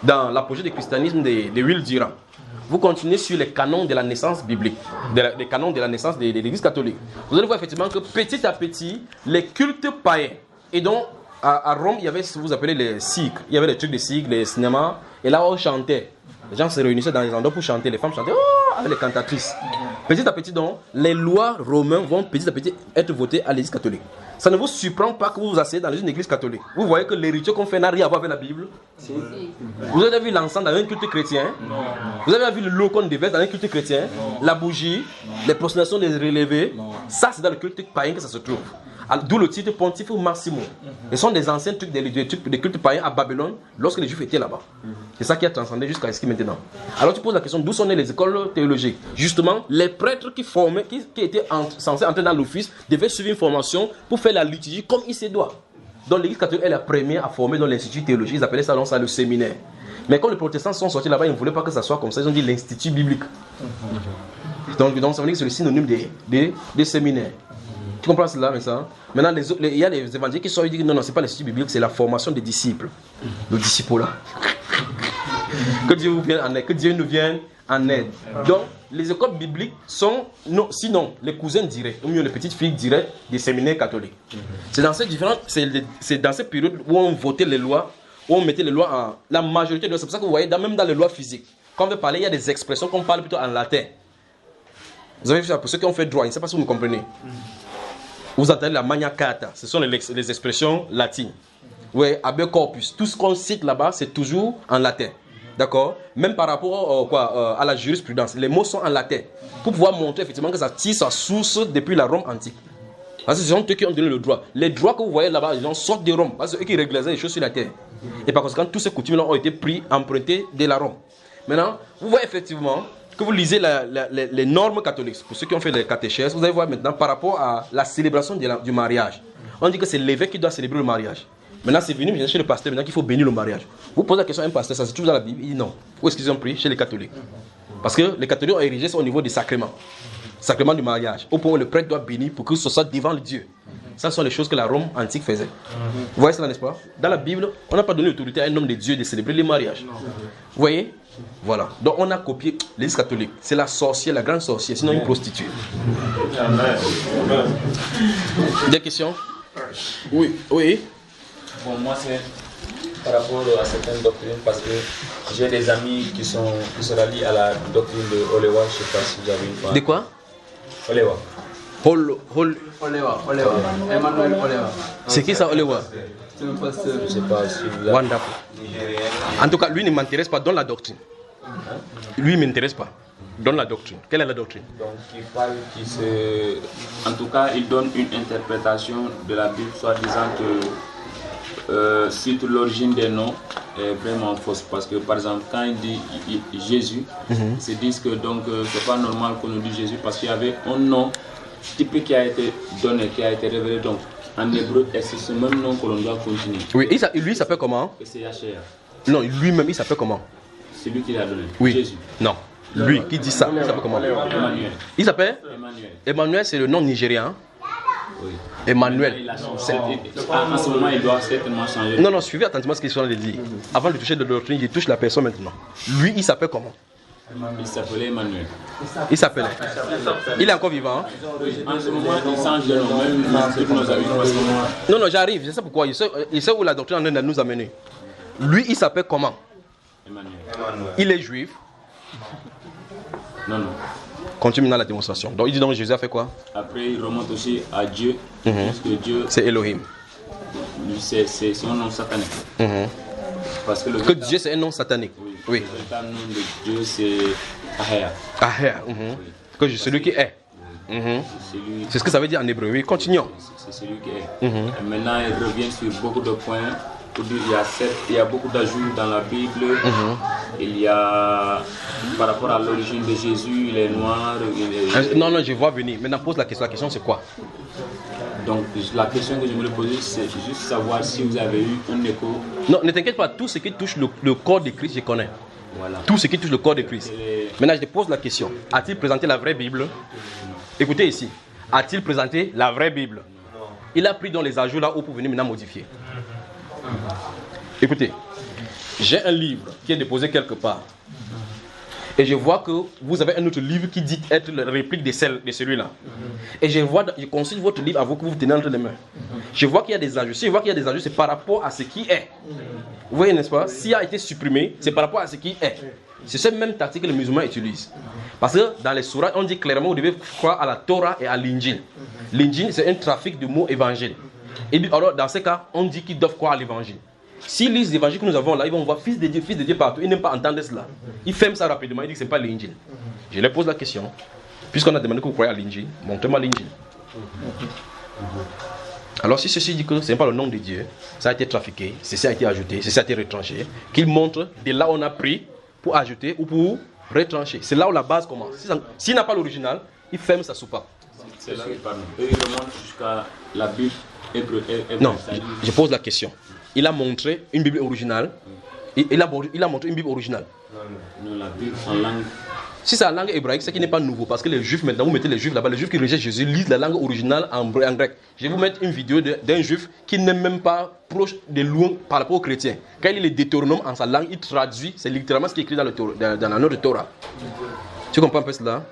dans l'apogée du christianisme de Will Durant, vous continuez sur les canons de la naissance biblique, les canons de la naissance de l'Église catholique. Vous allez voir effectivement que petit à petit, les cultes païens, et donc à Rome, il y avait ce que vous appelez les cycles, il y avait les trucs de cycles, les cinémas, et là on chantait. Les gens se réunissaient dans les endroits pour chanter, les femmes chantaient avec les cantatrices. Petit à petit donc, les lois romaines vont petit à petit être votées à l'Église catholique. Ça ne vous surprend pas que vous vous asseyez dans une église catholique. Vous voyez que les rituels qu'on fait n'a rien à voir avec la Bible. Si. Vous avez vu l'encens dans un culte chrétien? Non. Vous avez vu l'eau qu'on déverse dans un culte chrétien? Non. La bougie, les prosternations des relevés? Non. Ça, c'est dans le culte païen que ça se trouve. D'où le titre Pontife Massimo. Ce sont des anciens trucs des cultes païens à Babylone lorsque les Juifs étaient là-bas. C'est ça qui a transcendé jusqu'à ce qui est maintenant. Alors tu poses la question d'où sont nées les écoles théologiques. Justement, les prêtres qui étaient censés entrer dans l'office devaient suivre une formation pour faire la liturgie comme il se doit. Donc l'église catholique est la première à former dans l'institut théologique. Ils appelaient ça le séminaire. Mais quand les protestants sont sortis là-bas, ils ne voulaient pas que ça soit comme ça. Ils ont dit l'institut biblique. Donc ça veut dire que c'est le synonyme des séminaires. Tu comprends cela, mais ça? Maintenant, il y a les évangéliques qui sortent et disent non, c'est pas l'institut biblique, c'est la formation des disciples. Le disciple-là. Que Dieu vous vienne en aide, que Dieu nous vienne en aide. Donc, les écoles bibliques sont, non, sinon, les cousins directs, ou mieux les petites filles directes des séminaires catholiques. C'est dans cette période où on votait les lois, où on mettait les lois en. La majorité de lois, c'est pour ça que vous voyez, même dans les lois physiques, quand on veut parler, il y a des expressions qu'on parle plutôt en latin. Vous avez vu ça pour ceux qui ont fait droit, je ne sais pas si vous me comprenez. Vous entendez la magna carta, ce sont les expressions latines. Oui, habeas corpus, tout ce qu'on cite là-bas, c'est toujours en latin. D'accord? Même par rapport à la jurisprudence, les mots sont en latin. Pour pouvoir montrer effectivement que ça tire sa source depuis la Rome antique. Parce que ce sont eux qui ont donné le droit. Les droits que vous voyez là-bas, ils sortent de Rome. Parce que c'est eux qui réglaient les choses sur la terre. Et par conséquent, tous ces coutumes-là ont été empruntés de la Rome. Maintenant, vous voyez effectivement que vous lisez les normes catholiques, pour ceux qui ont fait les catéchèses, vous allez voir maintenant par rapport à la célébration du mariage. On dit que c'est l'évêque qui doit célébrer le mariage. Maintenant, c'est venu chez le pasteur, maintenant qu'il faut bénir le mariage. Vous posez la question à un pasteur, ça se trouve dans la Bible, il dit non. Où est-ce qu'ils ont pris? Chez les catholiques. Parce que les catholiques ont érigé ça au niveau des sacrements. Sacrement du mariage. Au point où le prêtre doit bénir pour que ce soit devant le Dieu. Ça sont les choses que la Rome antique faisait. Vous voyez ça, n'est-ce pas? Dans la Bible, on n'a pas donné l'autorité à un homme de Dieu de célébrer les mariages. Vous voyez? Voilà. Donc on a copié l'Église catholique. C'est la sorcière, la grande sorcière, sinon une prostituée. Des questions? Oui, oui. Bon, moi c'est par rapport à certaines doctrines, parce que j'ai des amis qui se rallient à la doctrine de Olewa, je ne sais pas si vous avez une fois. De quoi? Olewa. Olewa. Emmanuel Olewa. C'est qui ça, Olewa? C'est un pasteur. Je ne sais pas si vous avez... Wonderful. En tout cas, lui ne m'intéresse pas, donne la doctrine. Lui ne m'intéresse pas. Donne la doctrine. Quelle est la doctrine? Donc, en tout cas, il donne une interprétation de la Bible, soit disant que si l'origine des noms est vraiment fausse. Parce que, par exemple, quand il dit Jésus, ils se disent que donc c'est pas normal qu'on nous dise Jésus, parce qu'il y avait un nom typique qui a été donné, qui a été révélé donc en hébreu, et c'est ce même nom que l'on doit continuer. Oui, lui il s'appelle comment? Et c'est Yahshua. Non, lui-même il s'appelle comment? C'est lui qui l'a donné. Oui. Jésus. Non. Lui qui dit ça, il s'appelle comment? Emmanuel. Il s'appelle? Emmanuel. Emmanuel, c'est le nom nigérian. Oui. Emmanuel. En ce moment, il doit certainement changer. Non, suivez attentivement ce qu'il est en train de dire. Avant de toucher de doctrine, il touche la personne maintenant. Lui, il s'appelle comment? Il s'appelait Emmanuel. Il s'appelait. Il est encore vivant. Hein? En ce moment, il change de nom. Même tous nos amis. Non, j'arrive. Je sais pourquoi. Il sait où la doctrine est en train de nous amener. Lui, il s'appelle comment? Emmanuel. Il est juif. Non. Continue maintenant la démonstration. Donc il dit donc Jésus a fait quoi? Après il remonte aussi à Dieu. Parce que Dieu, c'est Elohim. C'est un nom satanique. Parce que Dieu c'est un nom satanique. Oui. Le véritable nom de Dieu c'est Ahea. Ahea. Que celui qui est. C'est ce que ça veut dire en hébreu. Oui, continuons. C'est celui qui est. Et maintenant il revient sur beaucoup de points. Pour dire, il y a beaucoup d'ajouts dans la Bible. Il y a, par rapport à l'origine de Jésus, il est noir. Non, je vois venir. Maintenant, pose la question. La question, c'est quoi? Donc, la question que je voulais poser, c'est juste savoir si vous avez eu un écho. Non, ne t'inquiète pas. Tout ce qui touche le corps de Christ, je connais. Voilà. Tout ce qui touche le corps de Christ. Maintenant, je te pose la question. A-t-il présenté la vraie Bible? Écoutez ici. A-t-il présenté la vraie Bible? Il a pris dans les ajouts là-haut pour venir maintenant modifier. Écoutez, j'ai un livre qui est déposé quelque part et je vois que vous avez un autre livre qui dit être la réplique de celui-là. Et je consulte votre livre à vous que vous tenez entre les mains. Je vois qu'il y a des ajouts. Si je vois qu'il y a des ajouts, c'est par rapport à ce qui est. Vous voyez, n'est-ce pas? S'il a été supprimé, c'est par rapport à ce qui est. C'est cette même tactique que les musulmans utilisent. Parce que dans les sourates, on dit clairement que vous devez croire à la Torah et à l'Injil. L'Injil, c'est un trafic de mots évangile. Et alors, dans ce cas, on dit qu'ils doivent croire à l'évangile. S'ils lisent l'évangile que nous avons là, ils vont voir fils de Dieu partout. Ils n'aiment pas entendre cela. Ils ferment ça rapidement. Ils disent que ce n'est pas l'Injil. Je leur pose la question. Puisqu'on a demandé que vous croyez à l'Injil, montrez-moi l'Injil. Alors, si ceci dit que ce n'est pas le nom de Dieu, ça a été trafiqué, ceci a été ajouté, ceci a été retranché, qu'ils montrent de là où on a pris pour ajouter ou pour retrancher. C'est là où la base commence. S'il n'a pas l'original, il ferme sa soupape. C'est là où il parle. Et il remonte jusqu'à la Bible. Non, je pose la question. Il a montré une Bible originale. Il a montré une Bible originale. Non, la Bible en langue. Si c'est en langue hébraïque, c'est qui n'est pas nouveau. Parce que les juifs, maintenant, vous mettez les juifs là-bas, les juifs qui rejettent Jésus lisent la langue originale en grec. Je vais vous mettre une vidéo d'un juif qui n'est même pas proche de loin par rapport aux chrétiens. Quand il lit les Deutéronomes en sa langue, il traduit, c'est littéralement ce qui est écrit dans la note de Torah. Tu comprends un peu cela?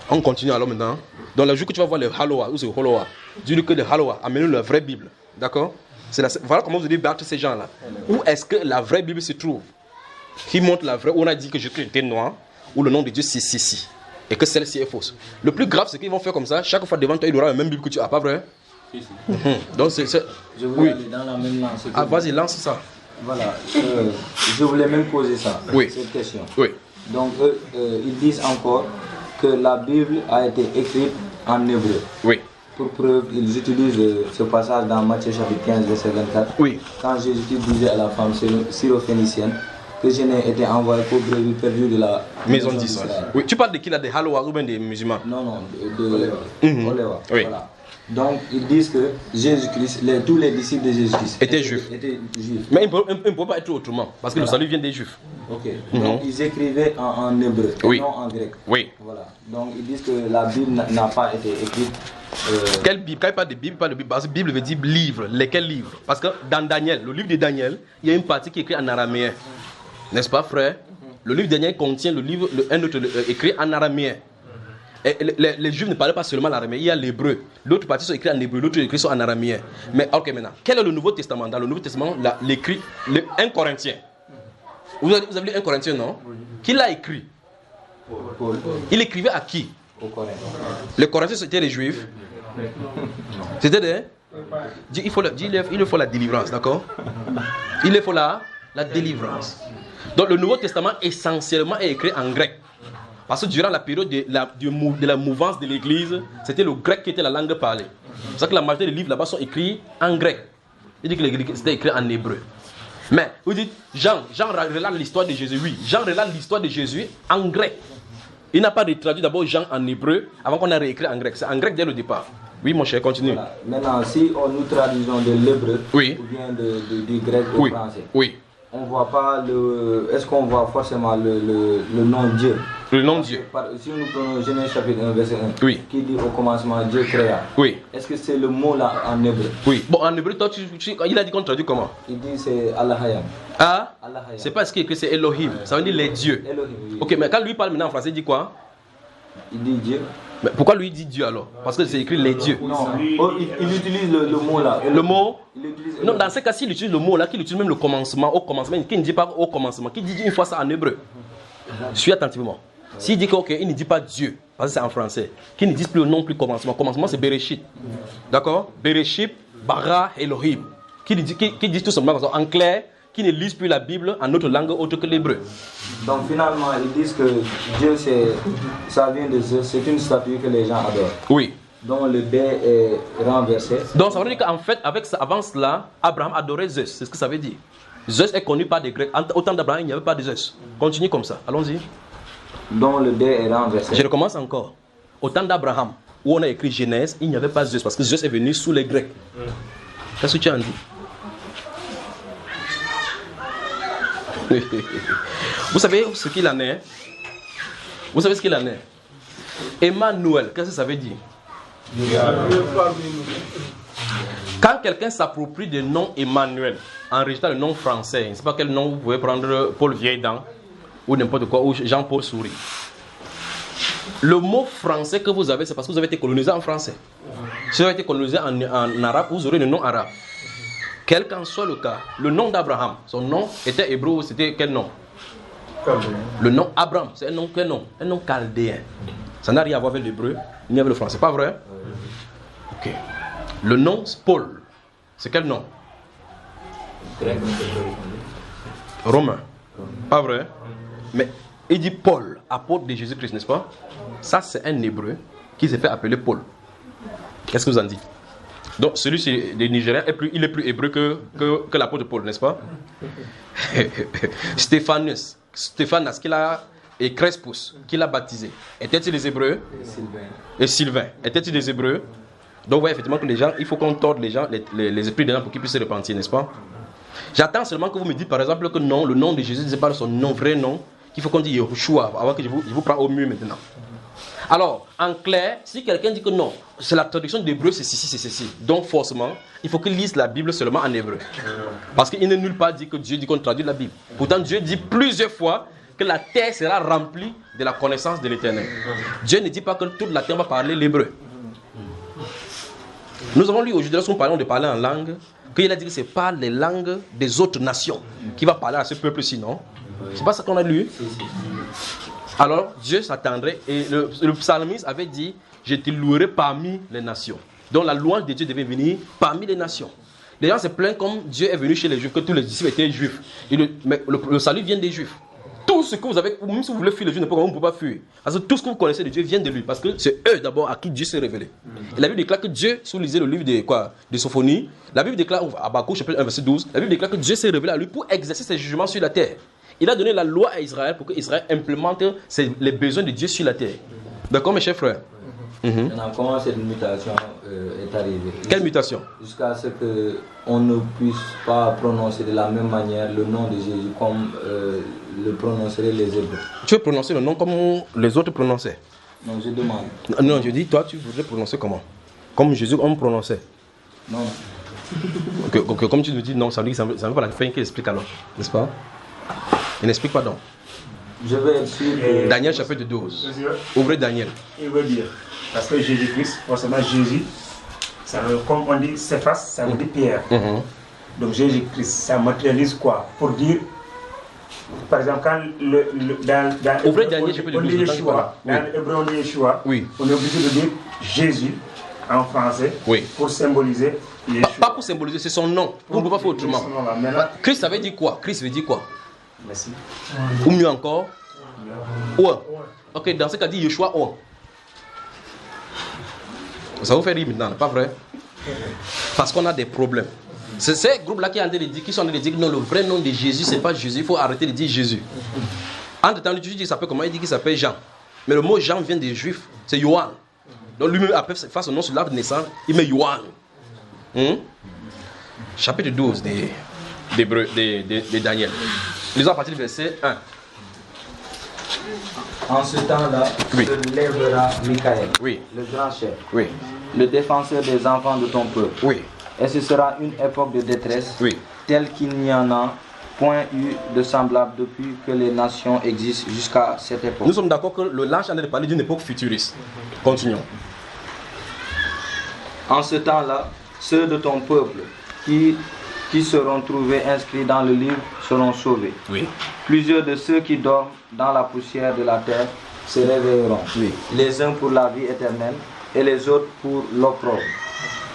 On continue alors maintenant. Dans le jour que tu vas voir le Haloa, ou c'est le Holoa, dis-lui que le Haloa, amène-nous la vraie Bible. D'accord? Voilà comment vous devez battre ces gens-là. Où est-ce que la vraie Bible se trouve? Qui montre la vraie, où on a dit que Jésus était noir, où le nom de Dieu c'est ceci, et que celle-ci est fausse. Le plus grave, c'est qu'ils vont faire comme ça, chaque fois devant toi, il aura la même Bible que tu as, pas vrai? Donc c'est. Je voulais aller dans la même lance. Ah, vas-y, lance ça. Voilà, je voulais même poser ça, cette question. Oui. Donc, ils disent encore que la Bible a été écrite en hébreu. Oui. Pour preuve, ils utilisent ce passage dans Matthieu chapitre 15, verset 24. Oui. Quand Jésus disait à la femme syrophénicienne que je n'ai été envoyé pour brebis perdues de la maison d'Israël. Oui. Tu parles de qui là, des Haloa ou bien des musulmans? Non, de Olewa. Oui. Voilà. Donc ils disent que Jésus-Christ, tous les disciples de Jésus-Christ étaient juifs. Mais ils ne peuvent pas être autrement, parce que le salut vient des juifs. Ok. Donc ils écrivaient en hébreu, oui. Et non en grec. Oui. Voilà. Donc ils disent que la Bible n'a pas été écrite. Quelle Bible? Quand il parle de Bible, parce que Bible veut dire livre. Lesquels livres? Parce que dans Daniel, le livre de Daniel, il y a une partie qui est écrite en araméen. N'est-ce pas, frère? Le livre de Daniel contient un autre écrit en araméen. Et les Juifs ne parlaient pas seulement l'araméen, il y a l'hébreu. L'autre partie sont écrits en hébreu, l'autre écrit sont en araméen. Mais ok, maintenant, quel est le Nouveau Testament? Dans le Nouveau Testament, l'écrit, 1 Corinthien. Vous avez lu 1 Corinthien, non? Qui l'a écrit? Paul. Il écrivait à qui? Au Corinthien. Les Corinthiens, c'était les Juifs. C'était des... Il faut la délivrance, d'accord? Il faut la délivrance. Donc le Nouveau Testament essentiellement est écrit en grec. Parce que durant la période de la mouvance de l'Église, c'était le grec qui était la langue parlée. C'est pour ça que la majorité des livres là-bas sont écrits en grec. Il dit que c'était écrit en hébreu. Mais vous dites, Jean relate l'histoire de Jésus. Oui, Jean relate l'histoire de Jésus en grec. Il n'a pas traduit d'abord Jean en hébreu avant qu'on ait réécrit en grec. C'est en grec dès le départ. Oui, mon cher, continue. Voilà. Maintenant, si nous traduisons de l'hébreu, oui, ou bien du grec au oui, français, oui, on voit pas est-ce qu'on voit forcément le nom Dieu? Le nom Dieu. Si nous prenons Genèse chapitre 1, verset 1, oui, qui dit au commencement Dieu créa, oui, est-ce que c'est le mot là en hébreu? Oui. Bon, en hébreu, toi, il a dit qu'on traduit comment? Il dit c'est Allahayam. Ah, c'est pas ce qui est écrit, c'est Elohim. Ça veut dire les dieux. Elohim, oui. Ok, mais quand lui parle maintenant en français, il dit quoi? Il dit Dieu. Mais pourquoi lui dit Dieu alors? Parce que c'est écrit les dieux. Non, il utilise le mot là. Le mot? Non, dans ce cas, s'il utilise le mot là, qu'il utilise même le commencement, au commencement, qui ne dit pas au commencement, qui dit une fois ça en hébreu. Suis attentivement. S'il dit qu'il ne dit pas Dieu, parce que c'est en français, qu'il ne dise plus le nom, plus commencement. Commencement, c'est Bereshit. D'accord? Bereshit, Bara, Elohim. Qui dit tout simplement en clair, qui ne lisent plus la Bible en autre langue autre que l'hébreu. Donc finalement, ils disent que Dieu, ça vient de Zeus, c'est une statue que les gens adorent. Oui. Dont le B est renversé. Donc ça veut dire qu'en fait, avant cela, Abraham adorait Zeus. C'est ce que ça veut dire. Zeus est connu par des Grecs. Au temps d'Abraham, il n'y avait pas de Zeus. Continue comme ça. Allons-y. Dont le D est renversé. Je recommence encore. Au temps d'Abraham, où on a écrit Genèse, il n'y avait pas Zeus parce que Zeus est venu sous les Grecs. Qu'est-ce que tu en dis? Vous savez ce qu'il en est? Vous savez ce qu'il en est? Emmanuel, qu'est-ce que ça veut dire? Quand quelqu'un s'approprie du nom Emmanuel en rejetant le nom français, je ne sais pas quel nom vous pouvez prendre, Paul Vieilledent ou n'importe quoi, ou Jean-Paul Souris. Le mot français que vous avez, c'est parce que vous avez été colonisé en français. Si vous avez été colonisé en arabe, vous aurez le nom arabe. Quel qu'en soit le cas, le nom d'Abraham, son nom était hébreu, c'était quel nom? Le nom Abraham, c'est un nom quel nom? Un nom chaldéen. Ça n'a rien à voir avec l'hébreu, ni avec le français, pas vrai? Ok. Le nom Paul, c'est quel nom? Romain. Pas vrai? Mais il dit Paul, apôtre de Jésus-Christ, n'est-ce pas? Ça, c'est un hébreu qui s'est fait appeler Paul. Qu'est-ce que vous en dites? Donc, celui des Nigériens, il est plus hébreu que l'apôtre Paul, n'est-ce pas? Stéphanas, et Crespus, qui l'a baptisé. Étaient-ils des Hébreux? Et Sylvain. Étaient-ils des Hébreux? Donc, vous voyez effectivement que les gens, il faut qu'on torde les gens, les esprits des gens pour qu'ils puissent se repentir, n'est-ce pas? J'attends seulement que vous me dites, par exemple, que non, le nom de Jésus, c'est pas son nom, vrai nom, qu'il faut qu'on dise Yehoshua, avant que je vous prends au mur maintenant. Alors, en clair, si quelqu'un dit que non, c'est la traduction d'hébreu, c'est ceci, c'est ceci. Donc, forcément, il faut qu'il lise la Bible seulement en hébreu. Parce qu'il n'est nulle part dit que Dieu dit qu'on traduit la Bible. Pourtant, Dieu dit plusieurs fois que la terre sera remplie de la connaissance de l'Éternel. Dieu ne dit pas que toute la terre va parler l'hébreu. Nous avons lu aujourd'hui, lorsqu'on parle de parler en langue, qu'il a dit que ce n'est pas les langues des autres nations qui va parler à ce peuple-ci, non? C'est pas ça qu'on a lu? Alors Dieu s'attendrait, et le psalmiste avait dit, je te louerai parmi les nations. Donc la louange de Dieu devait venir parmi les nations. Les gens se plaignent comme Dieu est venu chez les Juifs, que tous les disciples étaient Juifs. Mais le salut vient des Juifs. Tout ce que vous avez, même si vous voulez fuir les Juifs, vous ne pouvez pas fuir. Parce que tout ce que vous connaissez de Dieu vient de lui. Parce que c'est eux d'abord à qui Dieu s'est révélé. Et la Bible déclare que Dieu, si vous lisez le livre de Sophonie, la Bible déclare, à Habakkuk chapitre 1 verset 12, la Bible déclare que Dieu s'est révélé à lui pour exercer ses jugements sur la terre. Il a donné la loi à Israël pour que Israël implémente les besoins de Dieu sur la terre. D'accord, mes chers frères? Maintenant, comment cette mutation est arrivée? Quelle mutation? Jusqu'à ce qu'on ne puisse pas prononcer de la même manière le nom de Jésus comme le prononceraient les Hébreux. Tu veux prononcer le nom comme les autres prononçaient? Non, je demande. Non, je dis, toi, tu voudrais prononcer comment? Comme Jésus, on prononçait? Non. Comme tu me dis, non, ça veut dire que ça veut pas la fin qu'il explique alors, n'est-ce pas? Il n'explique pas donc. Je vais être sûr que... Daniel chapitre 12. Ouvrez Daniel. Il veut dire, parce que Jésus-Christ, forcément Jésus, ça veut, comme on dit Céphas, ça veut dire Pierre. Donc Jésus-Christ, ça matérialise quoi? Pour dire, par exemple, quand ouvrez Daniel chapitre 12. Dans l'hébreu on dit Yeshua, on est obligé de dire Jésus en français pour symboliser Yeshua. Pas pour symboliser, c'est son nom. On ne peut pas faire autrement. Christ, ça veut dire quoi? Christ veut dire quoi? Merci. Ou mieux encore? Ouais. Ok, dans ce cas, dit Yeshua, ouais. Ça vous fait rire maintenant, pas vrai? Parce qu'on a des problèmes. C'est ces groupes-là qui sont en train de dire que non, le vrai nom de Jésus, c'est pas Jésus. Il faut arrêter de dire Jésus. Entre-temps, tu dis qu'il s'appelle comment? Il dit qu'il s'appelle Jean. Mais le mot Jean vient des Juifs. C'est Yohan. Donc lui-même, après, face son nom sur l'arbre de naissance, il met Yohan. Chapitre 12 de Daniel. Lisons à partir du verset 1. En ce temps-là, se lèvera Michaël, le grand chef, le défenseur des enfants de ton peuple. Et ce sera une époque de détresse, telle qu'il n'y en a point eu de semblable depuis que les nations existent jusqu'à cette époque. Nous sommes d'accord que le l'ange en a parlé d'une époque futuriste. Continuons. En ce temps-là, ceux de ton peuple qui seront trouvés inscrits dans le livre seront sauvés. Plusieurs de ceux qui dorment dans la poussière de la terre se réveilleront, les uns pour la vie éternelle et les autres pour l'opprobre,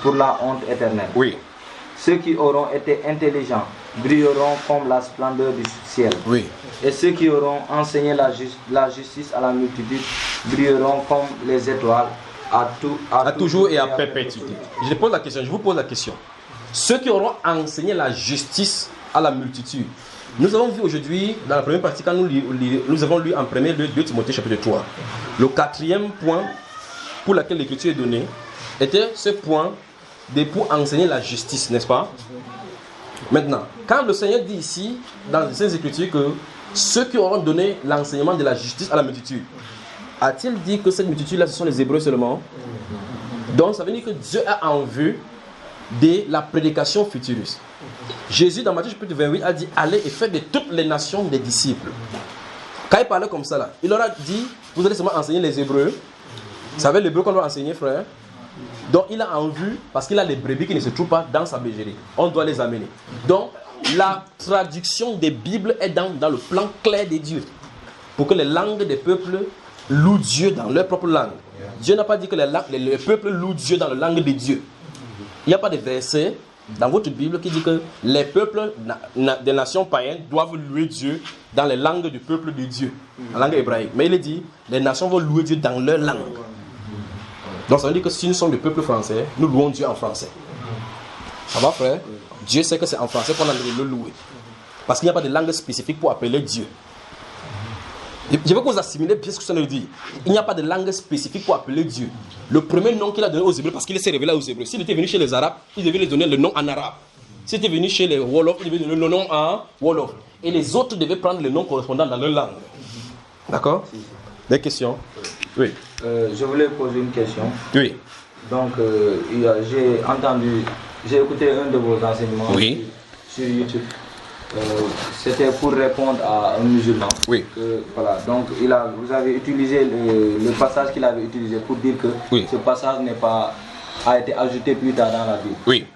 pour la honte éternelle. Ceux qui auront été intelligents brilleront comme la splendeur du ciel. Et ceux qui auront enseigné la justice à la multitude brilleront comme les étoiles à toujours et à perpétuité. Je pose la question, je vous pose la question. Ceux qui auront enseigné la justice à la multitude. Nous avons vu aujourd'hui, dans la première partie, quand nous avons lu en premier 2 Timothée chapitre 3, le 4e point pour lequel l'écriture est donnée, était ce point pour enseigner la justice, n'est-ce pas? Maintenant, quand le Seigneur dit ici, dans ces écritures, que ceux qui auront donné l'enseignement de la justice à la multitude, a-t-il dit que cette multitude-là, ce sont les Hébreux seulement? Donc, ça veut dire que Dieu a en vue de la prédication futuriste. Jésus, dans Matthieu chapitre 28, a dit « Allez et faites de toutes les nations des disciples ». Quand il parlait comme ça, là, il leur a dit « Vous allez seulement enseigner les Hébreux ». Vous savez l'hébreu qu'on doit enseigner, frère? Donc, il a en vue, parce qu'il a les brebis qui ne se trouvent pas dans sa bergerie. On doit les amener. Donc, la traduction des Bibles est dans le plan clair de Dieu. Pour que les langues des peuples louent Dieu dans leur propre langue. Dieu n'a pas dit que les peuples louent Dieu dans la langue de Dieu. Il n'y a pas de verset dans votre Bible qui dit que les peuples des nations païennes doivent louer Dieu dans les langues du peuple de Dieu, la langue hébraïque. Mais il est dit, les nations vont louer Dieu dans leur langue. Donc ça veut dire que si nous sommes le peuple français, nous louons Dieu en français. Ça va, frère? Dieu sait que c'est en français qu'on a le louer. Parce qu'il n'y a pas de langue spécifique pour appeler Dieu. Je veux que vous assimilez bien ce que ça veut dire. Il n'y a pas de langue spécifique pour appeler Dieu. Le premier nom qu'il a donné aux Hébreux, parce qu'il s'est révélé aux Hébreux. S'il était venu chez les Arabes, il devait les donner le nom en arabe. S'il était venu chez les Wolofs, il devait donner le nom en Wolof. Et les autres devaient prendre le nom correspondant dans leur langue. D'accord? Des questions? Oui. Je voulais poser une question. Oui. Donc, j'ai écouté un de vos enseignements sur YouTube. C'était pour répondre à un musulman. Voilà. Donc, vous avez utilisé le passage qu'il avait utilisé pour dire que ce passage a été ajouté plus tard dans la Bible.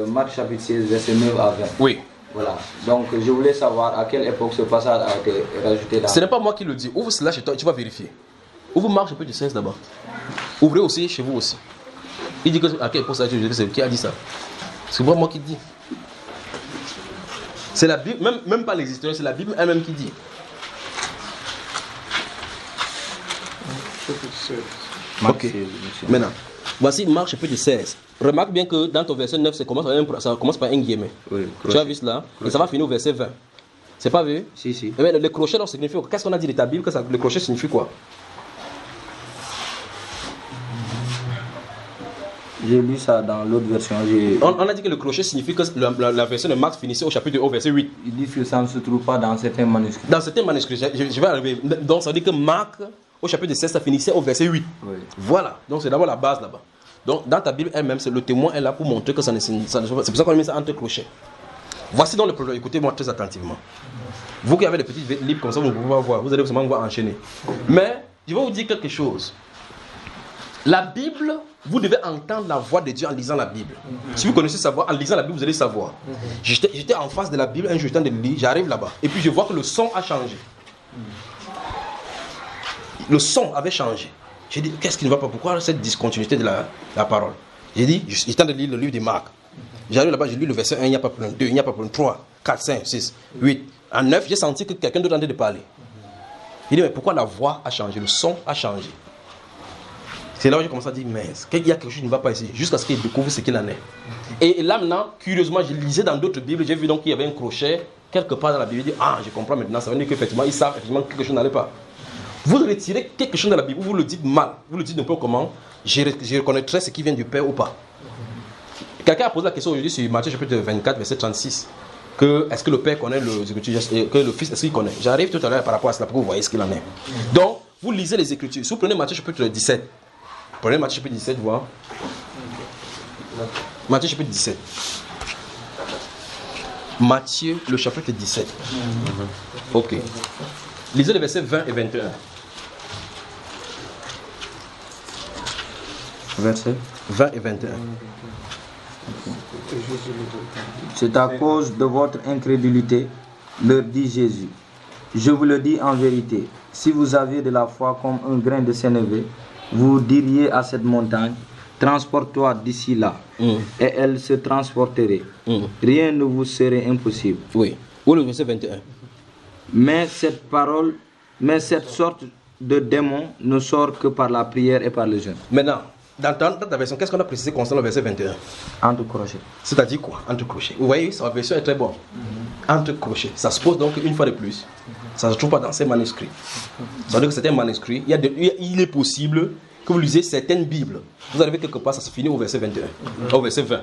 Marc chapitre 16, verset 9 à 20. Voilà. Donc, je voulais savoir à quelle époque ce passage a été rajouté dans. Ce n'est pas moi qui le dis. Ouvre cela chez toi et tu vas vérifier. Ouvre Marc chapitre 16 d'abord. Ouvrez aussi chez vous aussi. Il dit que à quelle époque ça a été rajouté. Qui a dit ça? C'est pas moi qui dis. C'est la Bible, même pas l'existence, c'est la Bible elle-même qui dit. Ok. Maintenant, voici Marc chapitre 16. Remarque bien que dans ton verset 9, ça commence par un guillemet. Tu as vu cela? Et ça va finir au verset 20. C'est pas vu? Si. Mais le crochet donc signifie quoi? Qu'est-ce qu'on a dit de ta Bible? Le crochet signifie quoi? J'ai lu ça dans l'autre version. On a dit que le crochet signifie que la version de Marc finissait au chapitre 1, verset 8. Ils disent que ça ne se trouve pas dans certains manuscrits. Dans certains manuscrits, je vais arriver. Donc ça veut dire que Marc, au chapitre 16, ça finissait au verset 8. Oui. Voilà, donc c'est d'abord la base là-bas. Donc dans ta Bible elle-même, le témoin est là pour montrer que ça ne se passe pas. C'est pour ça qu'on a mis ça entre crochets. Voici donc le problème, écoutez-moi très attentivement. Vous qui avez des petits livres comme ça, vous ne pouvez pas voir, vous allez seulement voir enchaîner. Mais je vais vous dire quelque chose. La Bible, vous devez entendre la voix de Dieu en lisant la Bible. Si vous connaissez sa voix, en lisant la Bible, vous allez savoir. J'étais en face de la Bible, un jour, j'étais en train de lire, j'arrive là-bas. Et puis je vois que le son a changé. Le son avait changé. J'ai dit, qu'est-ce qui ne va pas? Pourquoi cette discontinuité de la parole? J'ai dit, j'étais en train de lire le livre de Marc. J'arrive là-bas, je lis le verset 1, il n'y a pas problème. 2, il n'y a pas problème. 3, 4, 5, 6, 8. En 9, j'ai senti que quelqu'un d'autre en train de parler. J'ai dit, mais pourquoi la voix a changé? Le son a changé. C'est là où j'ai commencé à dire, mince, il y a quelque chose qui ne va pas ici, jusqu'à ce qu'il découvre ce qu'il en est. Et là maintenant, curieusement, je lisais dans d'autres Bibles, j'ai vu donc qu'il y avait un crochet quelque part dans la Bible. J'ai dit, ah, je comprends maintenant, ça veut dire qu'effectivement, ils savent effectivement que quelque chose n'allait pas. Vous retirez quelque chose de la Bible, vous le dites mal, vous le dites un peu comment, je reconnaîtrai ce qui vient du Père ou pas. Quelqu'un a posé la question aujourd'hui sur Matthieu chapitre 24, verset 36. Est-ce que le Père connaît les Écritures, que le Fils, est-ce qu'il connaît? J'arrive tout à l'heure par rapport à cela pour que vous voyez ce qu'il en est. Donc, vous lisez les Écritures. Si vous prenez Matthieu chapitre 17, prenez Matthieu chapitre 17, voir. Matthieu chapitre 17. Matthieu, le chapitre 17. Ok. Lisez les versets 20 et 21. Verset 20 et 21. C'est à cause de votre incrédulité, leur dit Jésus. Je vous le dis en vérité, si vous aviez de la foi comme un grain de sénévé, vous diriez à cette montagne, transporte-toi d'ici là, et elle se transporterait. Rien ne vous serait impossible. Oui. Ou le verset 21. Mais cette sorte de démon ne sort que par la prière et par le jeûne. Maintenant, dans ta version, qu'est-ce qu'on a précisé concernant le verset 21? Entre crochets. C'est-à-dire quoi? Entre crochets. Vous voyez, sa version est très bonne. Entre crochets. Ça se pose donc une fois de plus. Ça ne se trouve pas dans ces manuscrits. Ça veut dire que certains manuscrits, il est possible que vous lisez certaines Bibles. Vous arrivez quelque part, ça se finit au verset 21, au verset 20.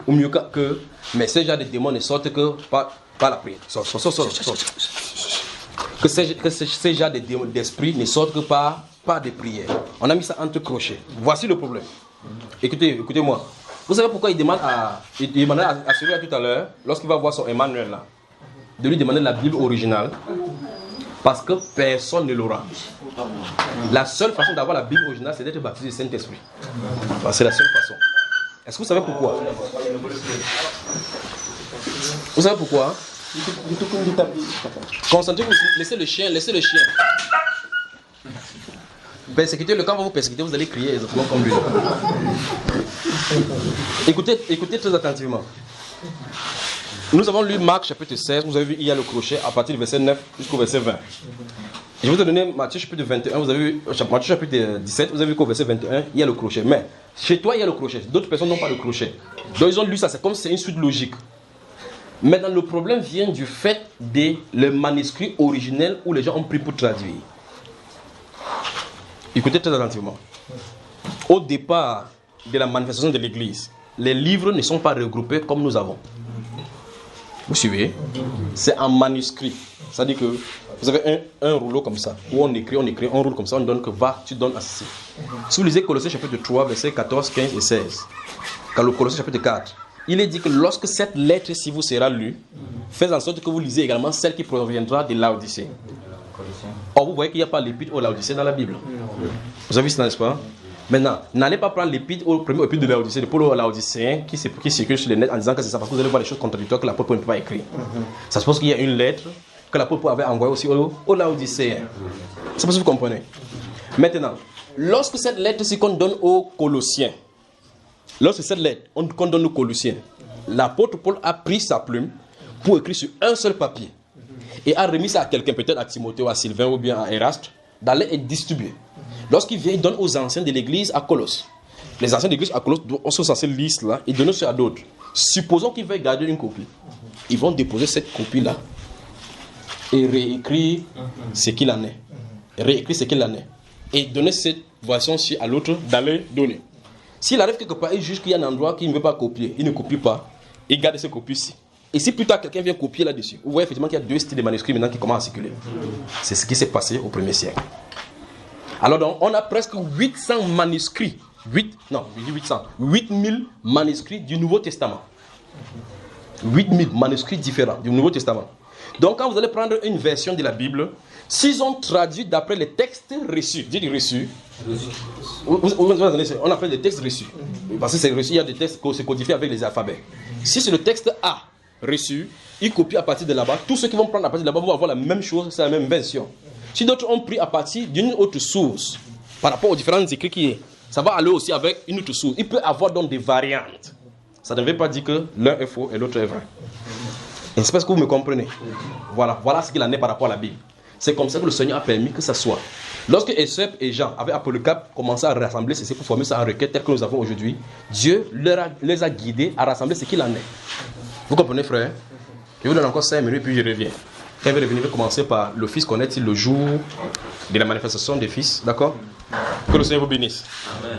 Ou mieux que, mais ces gens de démons ne sortent que par la prière. Que ces gens d'esprit ne sortent que par des prières. On a mis ça entre crochets. Voici le problème. Écoutez-moi. Vous savez pourquoi il demande à celui-là tout à l'heure, lorsqu'il va voir son Emmanuel là, de lui demander la Bible originale? Parce que personne ne l'aura. La seule façon d'avoir la Bible originale, c'est d'être baptisé du Saint-Esprit. C'est la seule façon. Est-ce que vous savez pourquoi? Vous savez pourquoi? Concentrez-vous, laissez le chien. Persécutez-le, quand vous persécutez, vous allez crier exactement comme lui. Écoutez très attentivement. Nous avons lu Marc chapitre 16, vous avez vu, il y a le crochet à partir du verset 9 jusqu'au verset 20. Je vais vous donner Matthieu chapitre 21, vous avez vu, Matthieu chapitre 17, vous avez vu qu'au verset 21, il y a le crochet. Mais chez toi, il y a le crochet. D'autres personnes n'ont pas le crochet. Donc ils ont lu ça, c'est comme si c'est une suite logique. Maintenant, le problème vient du fait des manuscrits originels où les gens ont pris pour traduire. Écoutez très attentivement. Au départ de la manifestation de l'Église, les livres ne sont pas regroupés comme nous avons. Vous suivez? C'est en manuscrit. C'est-à-dire que vous avez un rouleau comme ça, où on écrit, on roule comme ça, on donne que va, tu donnes à ceci. Si vous lisez Colossiens chapitre 3, versets 14, 15 et 16, Colossiens chapitre 4, il est dit que lorsque cette lettre-ci vous sera lue, faites en sorte que vous lisez également celle qui proviendra de Laodicée. Or, vous voyez qu'il n'y a pas l'épître aux Laodicée dans la Bible. Vous avez vu ça, n'est-ce pas? Maintenant, n'allez pas prendre l'épître au premier épître de Laodicée, de Paul aux Laodicéens, qui circule sur les net en disant que c'est ça, parce que vous allez voir des choses contradictoires que l'apôtre ne peut pas écrire. Ça se pose qu'il y a une lettre que l'apôtre avait envoyée aussi aux Laodicéens. C'est parce que vous comprenez. Maintenant, lorsque cette lettre-ci qu'on donne aux Colossiens, qu'on donne aux Colossiens, l'apôtre Paul a pris sa plume pour écrire sur un seul papier et a remis ça à quelqu'un, peut-être à Timothée ou à Sylvain ou bien à Eraste, d'aller être distribué. Lorsqu'il vient, il donne aux anciens de l'église à Colosse. Les anciens de l'église à Colosse sont censés lire cela et donner ça à d'autres. Supposons qu'ils veulent garder une copie. Ils vont déposer cette copie-là et réécrire ce qu'il en est. Et donner cette version-ci à l'autre, d'aller donner. S'il arrive quelque part, il juge qu'il y a un endroit qu'il ne veut pas copier, il ne copie pas, il garde ses copies-ci. Et si plus tard quelqu'un vient copier là-dessus, vous voyez effectivement qu'il y a 2 styles de manuscrits maintenant qui commencent à circuler. C'est ce qui s'est passé au 1er siècle. Alors donc, on a presque 800 manuscrits. 8000 manuscrits du Nouveau Testament. 8000 manuscrits différents du Nouveau Testament. Donc quand vous allez prendre une version de la Bible, s'ils ont traduit d'après les textes reçus, dites reçus, on appelle les textes reçus. Parce que c'est reçu, il y a des textes qui se codifient avec les alphabets. Si c'est le texte A reçu, ils copient à partir de là-bas. Tous ceux qui vont prendre à partir de là-bas vont avoir la même chose, c'est la même version. Si d'autres ont pris à partir d'une autre source, par rapport aux différents écrits qui est, ça va aller aussi avec une autre source. Il peut avoir donc des variantes. Ça ne veut pas dire que l'un est faux et l'autre est vrai. J'espère que vous me comprenez. Voilà ce qu'il en est par rapport à la Bible. C'est comme ça que le Seigneur a permis que ça soit. Lorsque Éusèbe et Jean avaient appelé le cap, commencé à rassembler ceci pour former ça en requête telle que nous avons aujourd'hui, Dieu les a guidés à rassembler ce qu'il en est. Vous comprenez, frère? Je vous donne encore 5 minutes puis je reviens. Quand il va revenir, je vais commencer par le Fils connaît-il le jour de la manifestation des fils. D'accord? Que le Seigneur vous bénisse. Amen.